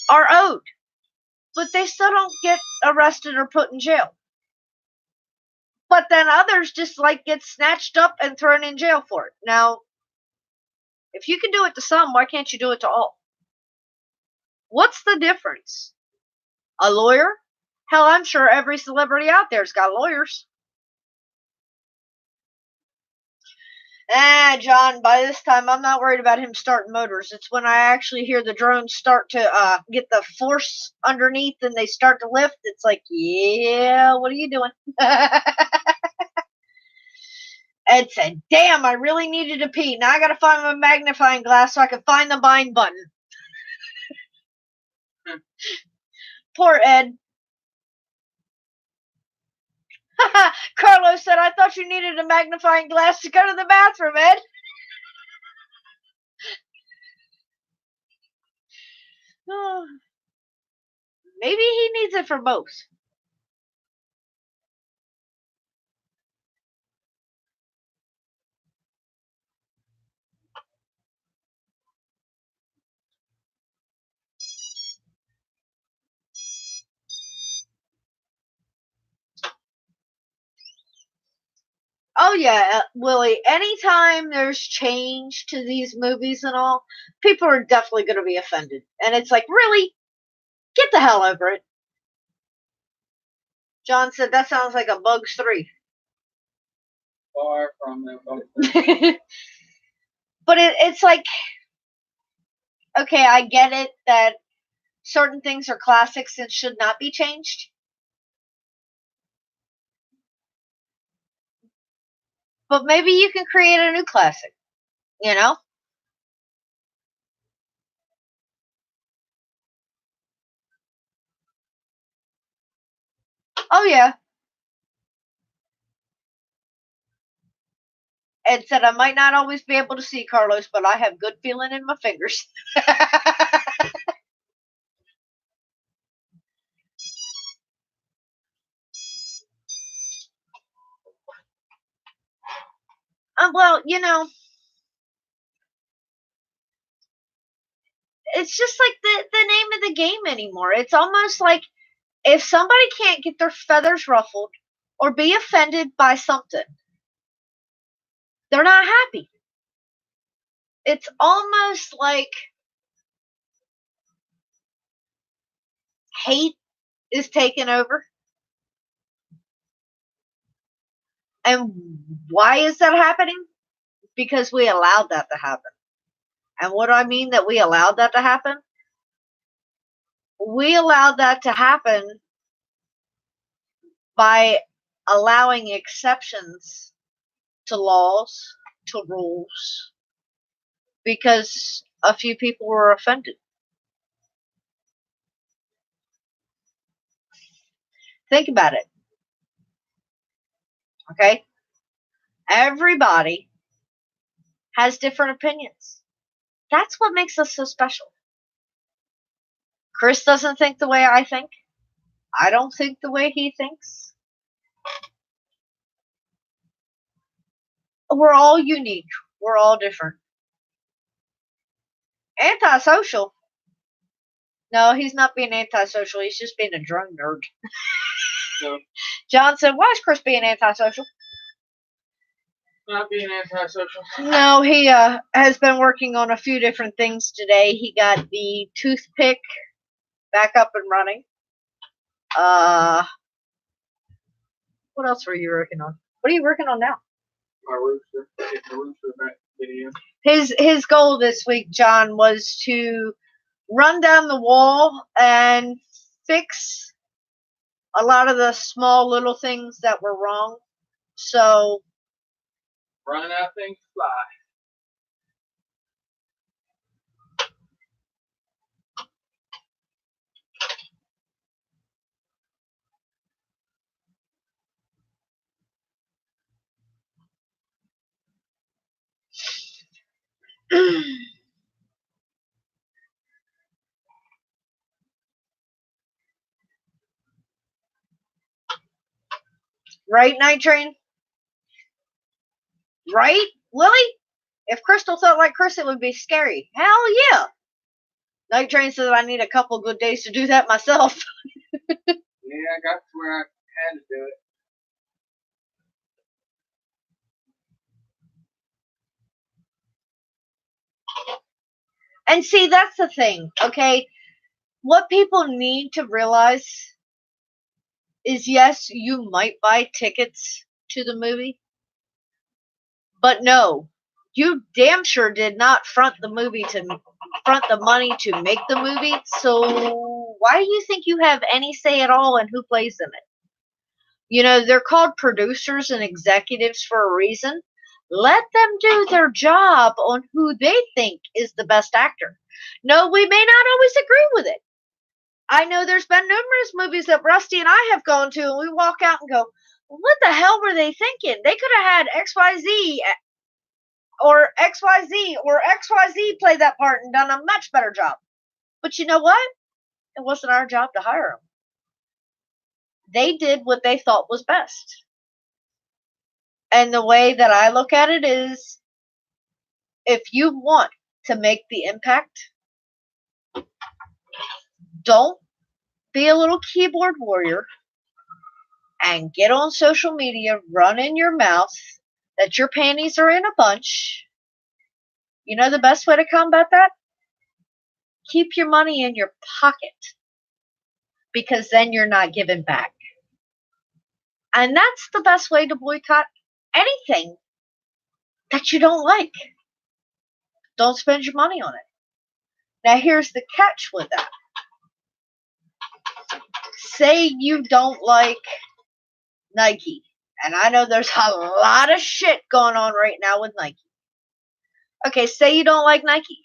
Speaker 1: are owed. But they still don't get arrested or put in jail. But then others just like get snatched up and thrown in jail for it. Now, if you can do it to some, why can't you do it to all? What's the difference? A lawyer? Hell, I'm sure every celebrity out there's got lawyers. John, by this time, I'm not worried about him starting motors. It's when I actually hear the drones start to get the force underneath and they start to lift. It's like, yeah, what are you doing? Ed said, damn, I really needed to pee. Now I gotta find my magnifying glass so I can find the bind button. Poor Ed. Carlos said, I thought you needed a magnifying glass to go to the bathroom, Ed. Maybe he needs it for both. Oh yeah, Willie, anytime there's change to these movies and all, people are definitely going to be offended. And it's like, really? Get the hell over it. John said, that sounds like a Bugs 3.
Speaker 2: Far from the Bugs.
Speaker 1: But it's like, okay, I get it that certain things are classics and should not be changed. But maybe you can create a new classic, you know? Oh, yeah. Ed said, I might not always be able to see Carlos, but I have good feeling in my fingers. Well, you know, it's just like the name of the game anymore. It's almost like if somebody can't get their feathers ruffled or be offended by something, they're not happy. It's almost like hate is taking over. And why is that happening? Because we allowed that to happen. And what do I mean that we allowed that to happen? We allowed that to happen by allowing exceptions to laws, to rules, because a few people were offended. Think about it. Okay? Everybody has different opinions. That's what makes us so special. Chris doesn't think the way I think. I don't think the way he thinks. We're all unique. We're all different. Antisocial? No, he's not being antisocial. He's just being a drunk nerd.
Speaker 2: No.
Speaker 1: John said, why is Chris being antisocial?
Speaker 2: Not being antisocial.
Speaker 1: No, he has been working on a few different things today. He got the toothpick back up and running. What else were you working on? What are you working on now?
Speaker 2: My rooster. Get the rooster back video.
Speaker 1: His goal this week, John, was to run down the wall and fix a lot of the small little things that were wrong. So
Speaker 2: Running out things fly.
Speaker 1: right, Night Train? Right, Willie? If Crystal thought like Chris, it would be scary. Hell yeah! Night Train says I need a couple good days to do that myself.
Speaker 2: Yeah, I got to where I had to do it.
Speaker 1: And see, that's the thing, okay? What people need to realize is yes, you might buy tickets to the movie, but no, you damn sure did not front the money to make the movie. So why do you think you have any say at all in who plays in it? You know, they're called producers and executives for a reason. Let them do their job on who they think is the best actor. No, we may not always agree with it. I know there's been numerous movies that Rusty and I have gone to, and we walk out and go, what the hell were they thinking? They could have had XYZ or XYZ play that part and done a much better job. But you know what? It wasn't our job to hire them. They did what they thought was best. And the way that I look at it is, if you want to make the impact, don't be a little keyboard warrior and get on social media running your mouth that your panties are in a bunch. You know the best way to combat that? Keep your money in your pocket, because then you're not giving back. And that's the best way to boycott anything that you don't like. Don't spend your money on it. Now here's the catch with that. Say you don't like Nike. And I know there's a lot of shit going on right now with Nike. Okay, say you don't like Nike.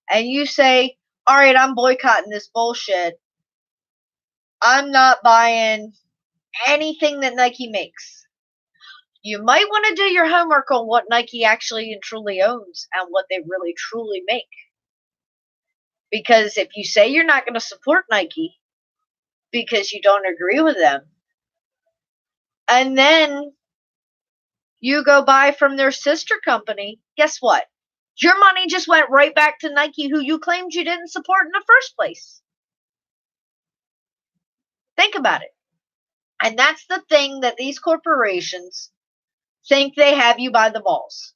Speaker 1: And you say, alright, I'm boycotting this bullshit. I'm not buying anything that Nike makes. You might want to do your homework on what Nike actually and truly owns and what they really truly make. Because if you say you're not going to support Nike because you don't agree with them, and then you go buy from their sister company, guess what? Your money just went right back to Nike, who you claimed you didn't support in the first place. Think about it. And that's the thing that these corporations think they have you by the balls.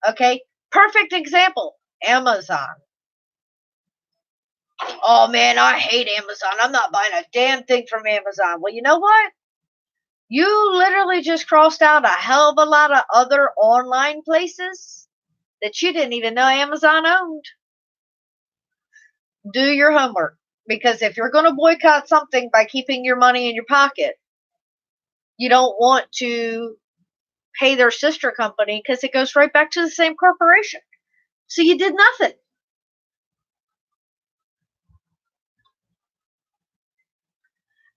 Speaker 1: Okay? Perfect example. Amazon. Oh man, I hate Amazon. I'm not buying a damn thing from Amazon. Well, you know what? You literally just crossed out a hell of a lot of other online places that you didn't even know Amazon owned. Do your homework. Because if you're going to boycott something by keeping your money in your pocket, you don't want to pay their sister company, because it goes right back to the same corporation. So you did nothing.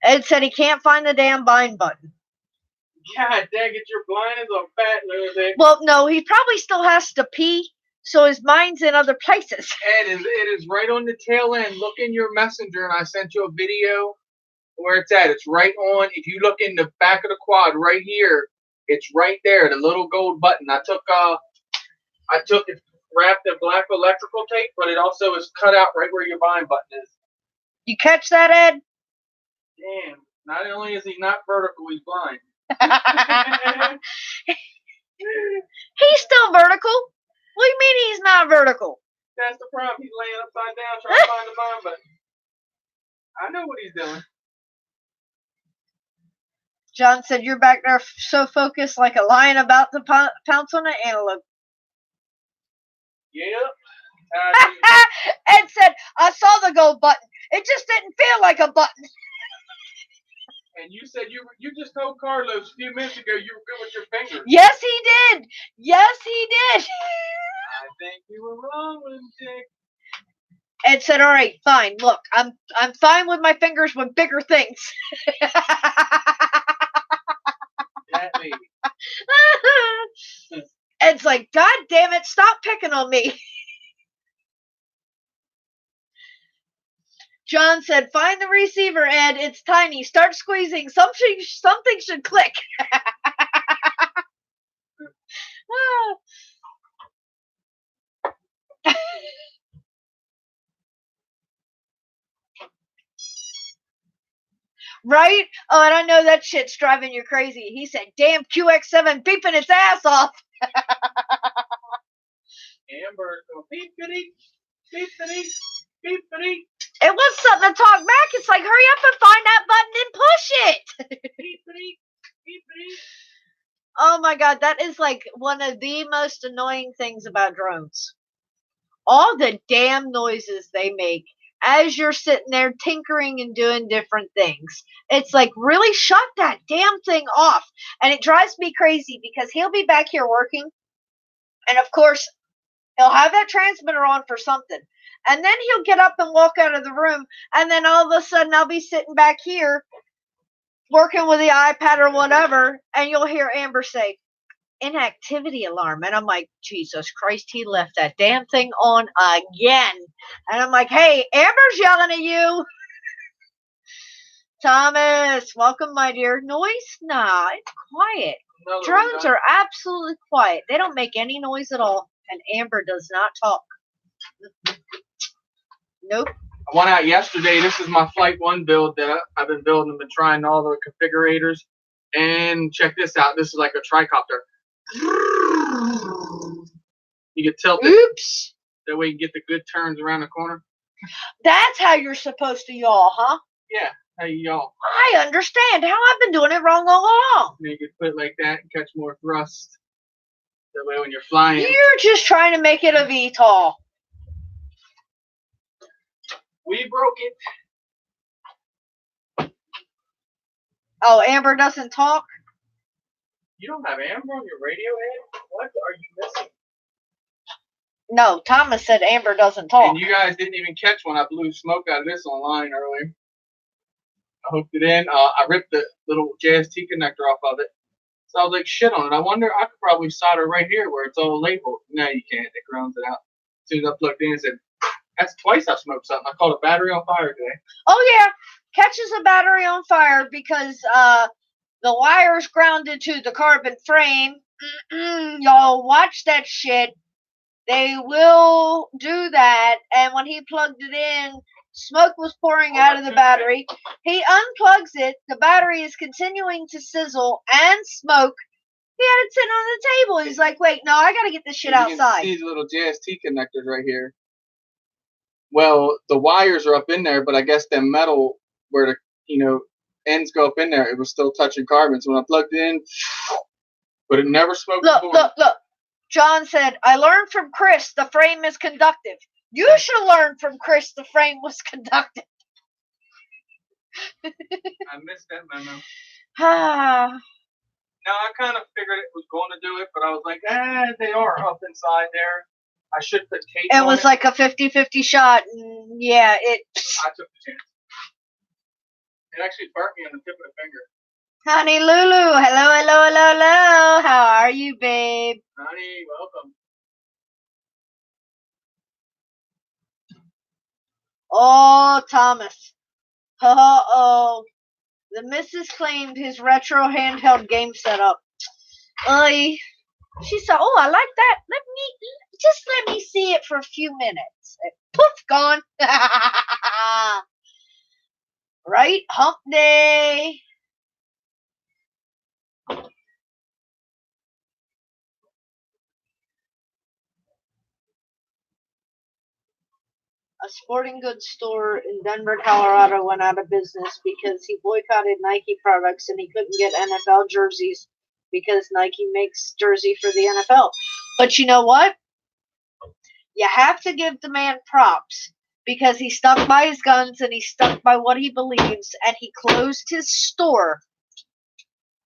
Speaker 1: Ed said he can't find the damn bind button.
Speaker 2: God dang it, you're blind as a fat lunatic.
Speaker 1: Well, no, he probably still has to pee, so his mind's in other places.
Speaker 2: Ed, it is right on the tail end. Look in your messenger, and I sent you a video where it's at. It's right on. If you look in the back of the quad right here, it's right there, the little gold button. I took it wrapped in black electrical tape, but it also is cut out right where your bind button is.
Speaker 1: You catch that, Ed?
Speaker 2: Damn. Not only is he not vertical, he's blind.
Speaker 1: He's still vertical. What do you mean he's not vertical?
Speaker 2: That's the problem. He's laying upside down trying to find the bind button. I know what he's doing.
Speaker 1: John said, you're back there so focused like a lion about to pounce on an antelope.
Speaker 2: Yep.
Speaker 1: Ed said, I saw the gold button. It just didn't feel like a button.
Speaker 2: And you said you just told Carlos a few minutes ago you were good with your fingers.
Speaker 1: Yes, he did. Yes, he did.
Speaker 2: I think you were wrong with him, Jake.
Speaker 1: Ed said, all right, fine. Look, I'm fine with my fingers with bigger things.
Speaker 2: That lady.
Speaker 1: Ed's like, God damn it, stop picking on me. John said, find the receiver, Ed. It's tiny. Start squeezing. Something should click. Right? Oh, and I know that shit's driving you crazy. He said, damn QX7 beeping its ass off.
Speaker 2: Amber, go beepity, beepity, beepity.
Speaker 1: It was something to talk back. It's like, hurry up and find that button and push it.
Speaker 2: Beepity, beepity.
Speaker 1: Oh my God, that is like one of the most annoying things about drones. All the damn noises they make as you're sitting there tinkering and doing different things. It's like, really shut that damn thing off. And it drives me crazy because he'll be back here working And of course, he'll have that transmitter on for something. And then he'll get up and walk out of the room. And then all of a sudden, I'll be sitting back here working with the iPad or whatever. And you'll hear Amber say, inactivity alarm. And I'm like, Jesus Christ, he left that damn thing on again. And I'm like, hey, Amber's yelling at you. Thomas, welcome, my dear. Noise? Nah, it's quiet.
Speaker 2: No,
Speaker 1: Drones are absolutely quiet. They don't make any noise at all. And Amber does not talk. Nope.
Speaker 2: I went out yesterday. This is my Flight 1 build that I've been building. Been trying all the configurators. And check this out. This is like a tricopter. You can tilt it.
Speaker 1: Oops.
Speaker 2: That way you can get the good turns around the corner.
Speaker 1: That's how you're supposed to yaw, huh?
Speaker 2: Yeah. How you yaw.
Speaker 1: I understand. How I've been doing it wrong all along.
Speaker 2: And you can put it like that and catch more thrust. That way when you're flying.
Speaker 1: You're just trying to make it a VTOL.
Speaker 2: We broke it.
Speaker 1: Oh, Amber doesn't talk?
Speaker 2: You don't have Amber on your radio head? What are you missing?
Speaker 1: No, Thomas said Amber doesn't talk.
Speaker 2: And you guys didn't even catch when I blew smoke out of this online earlier. I hooked it in. I ripped the little JST connector off of it. So I was like, shit on it. I wonder, I could probably solder right here where it's all labeled. No, you can't. It grounds it out. As soon as I plugged in, it said, that's twice I smoked something. I caught a battery on fire today.
Speaker 1: Oh, yeah. Catches a battery on fire because the wire's grounded to the carbon frame. Y'all watch that shit. They will do that. And when he plugged it in, smoke was pouring out of the battery. He unplugs it. The battery is continuing to sizzle and smoke. He had it sitting on the table. He's like, wait, no, I got to get this shit outside.
Speaker 2: You can see these little JST connectors right here. Well, the wires are up in there, but I guess the metal where the ends go up in there, it was still touching carbon. So when I plugged it in, but it never smoked.
Speaker 1: Look. John said, I learned from Chris the frame is conductive. You should learn from Chris the frame was conductive.
Speaker 2: I missed that memo.
Speaker 1: Ah.
Speaker 2: No, I kind of figured it was going to do it, but I was like, they are up inside there. I should put tape on it.
Speaker 1: It was like a 50-50 shot. And yeah,
Speaker 2: I took the chance. It actually burnt me on the tip of the finger.
Speaker 1: Honey Lulu, hello. How are you, babe?
Speaker 2: Honey, welcome.
Speaker 1: Oh, Thomas. Uh-oh. The missus claimed his retro handheld game setup. She said, oh, I like that. Let me see it for a few minutes. And poof, gone. Right? Hump day. A sporting goods store in Denver, Colorado went out of business because he boycotted Nike products and he couldn't get NFL jerseys because Nike makes jersey for the NFL. But you know what? You have to give the man props because he stuck by his guns and he stuck by what he believes and he closed his store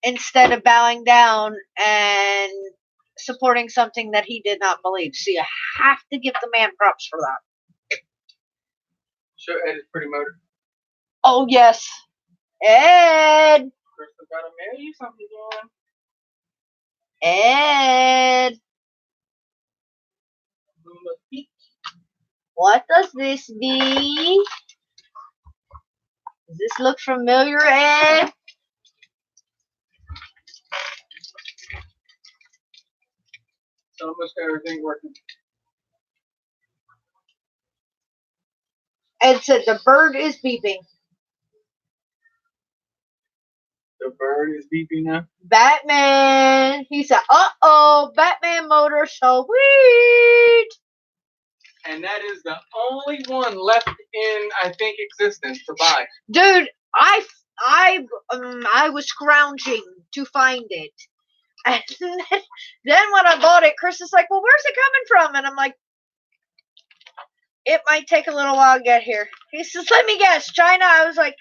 Speaker 1: instead of bowing down and supporting something that he did not believe. So you have to give the man props for that.
Speaker 2: Show Ed is pretty motor.
Speaker 1: Oh, yes. Ed.
Speaker 2: Crystal got to mail you something again.
Speaker 1: Ed. What does this be? Does this look familiar, Ed?
Speaker 2: So almost got everything working.
Speaker 1: Ed said the bird is beeping.
Speaker 2: The bird is beeping now?
Speaker 1: Batman. He said, uh-oh, Batman motor, so sweet.
Speaker 2: And that is the only one left in, I think, existence to buy.
Speaker 1: Dude, I was scrounging to find it. And then when I bought it, Chris is like, well, where's it coming from? And I'm like, it might take a little while to get here. He says, let me guess, China. I was like,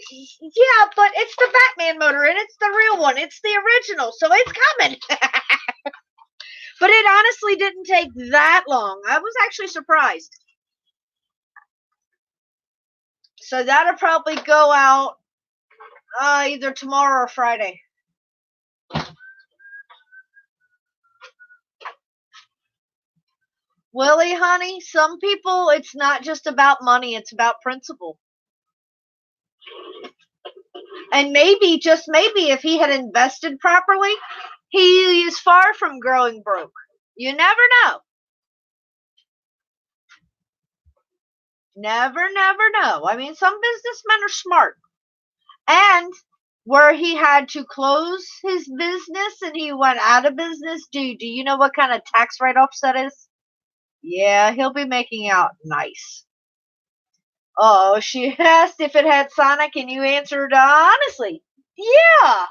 Speaker 1: yeah, but it's the Batman motor, and it's the real one. It's the original, so it's coming. But it honestly didn't take that long. I was actually surprised. So that'll probably go out either tomorrow or Friday. Willie, honey, some people, it's not just about money, it's about principle. And maybe, just maybe, if he had invested properly, he is far from growing broke. You never know. Never know. I mean, some businessmen are smart. And where he had to close his business and he went out of business, do you know what kind of tax write-offs that is? Yeah, he'll be making out nice. Oh, she asked if it had Sonic, and you answered honestly. Yeah.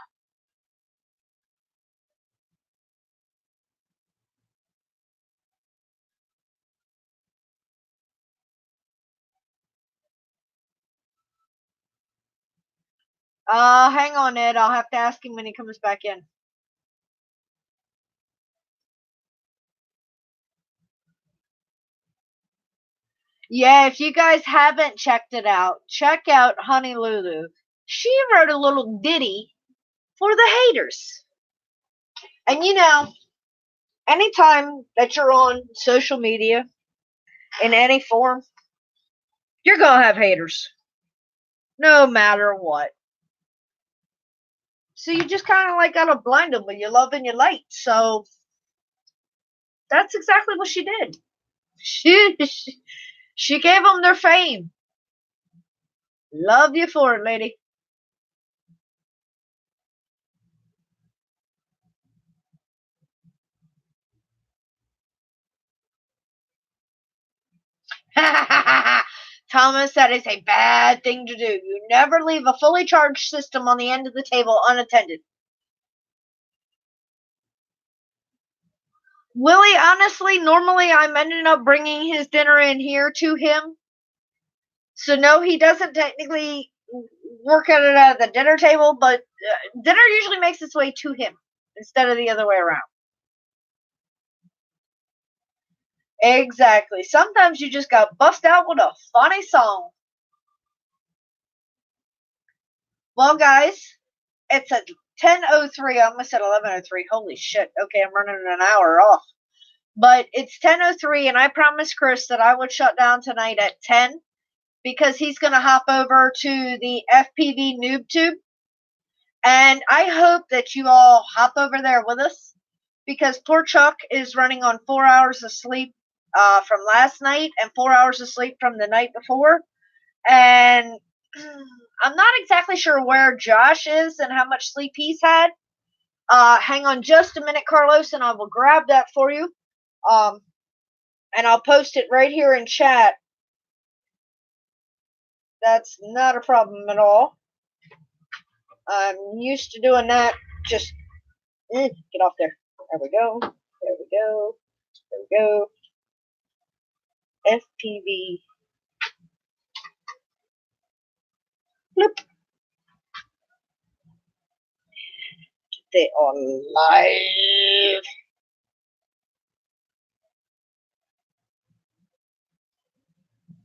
Speaker 1: Hang on, Ed. I'll have to ask him when he comes back in. Yeah, if you guys haven't checked it out, check out Honey Lulu. She wrote a little ditty for the haters. And you know, anytime that you're on social media in any form, you're going to have haters. No matter what. So you just kind of like got to blind them with your love and your light. So that's exactly what she did. She gave them their fame. Love you for it, lady. Thomas, that is a bad thing to do. You never leave a fully charged system on the end of the table unattended. Willie, honestly, normally I'm ending up bringing his dinner in here to him. So no, he doesn't technically work at it at the dinner table, but dinner usually makes its way to him instead of the other way around. Exactly. Sometimes you just got bust out with a funny song. Well, guys, it's at 10:03. I almost said 11:03. Holy shit. Okay, I'm running an hour off. But it's 10:03, and I promised Chris that I would shut down tonight at 10 because he's going to hop over to the FPV Noob Tube. And I hope that you all hop over there with us because poor Chuck is running on 4 hours of sleep from last night and 4 hours of sleep from the night before. And I'm not exactly sure where Josh is and how much sleep he's had. Hang on just a minute, Carlos, and I will grab that for you. And I'll post it right here in chat. That's not a problem at all. I'm used to doing that. Just get off there. There we go. There we go. There we go. FPV. Bloop. They are live.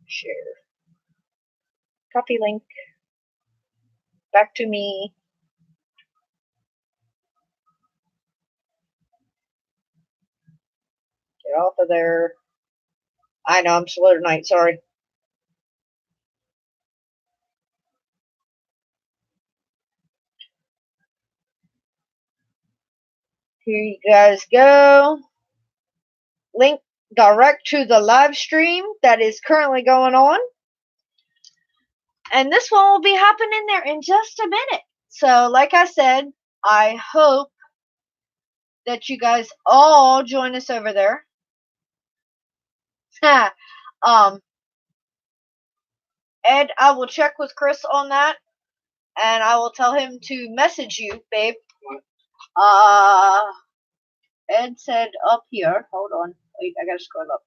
Speaker 1: Share. Copy link. Back to me. Get off of there. I know, I'm slow tonight, sorry. Here you guys go. Link direct to the live stream that is currently going on. And this one will be hopping in there in just a minute. So, like I said, I hope that you guys all join us over there. Ed, I will check with Chris on that, and I will tell him to message you, babe. Ed said up here. Hold on. Wait, I gotta scroll up.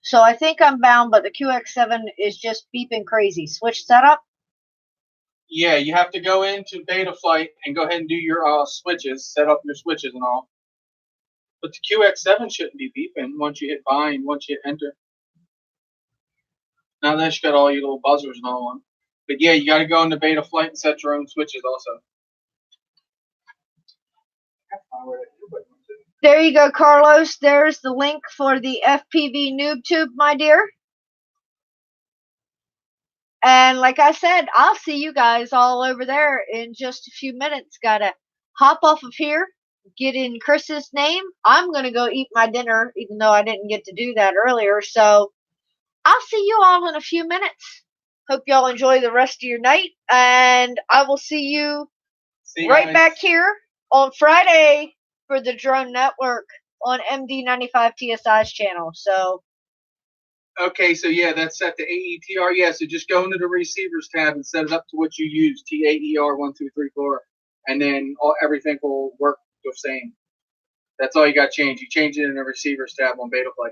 Speaker 1: So I think I'm bound, but the QX7 is just beeping crazy. Switch setup.
Speaker 2: Yeah, you have to go into beta flight and go ahead and do your switches, set up your switches and all. But the QX7 shouldn't be beeping once you hit bind, once you hit enter. Now that's got all your little buzzers and all on. But yeah, you got to go into beta flight and set your own switches also.
Speaker 1: There you go, Carlos. There's the link for the FPV Noob Tube, my dear. And like I said, I'll see you guys all over there in just a few minutes. Gotta hop off of here, get in Chris's name. I'm gonna go eat my dinner, even though I didn't get to do that earlier. So I'll see you all in a few minutes. Hope y'all enjoy the rest of your night, and I will see you right back here on Friday for the Drone Network on MD95 TSI's channel. So.
Speaker 2: Okay, so yeah, that's set to AETR. Yeah, so just go into the receivers tab and set it up to what you use, TAER1234, and then everything will work the same. That's all you got to change. You change it in the receivers tab on Betaflight.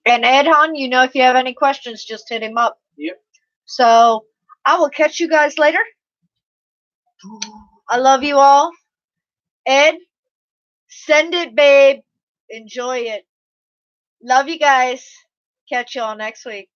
Speaker 1: And Edhon, you know, if you have any questions, just hit him up.
Speaker 2: Yep.
Speaker 1: So I will catch you guys later. I love you all. Ed, send it, babe. Enjoy it. Love you guys. Catch y'all next week.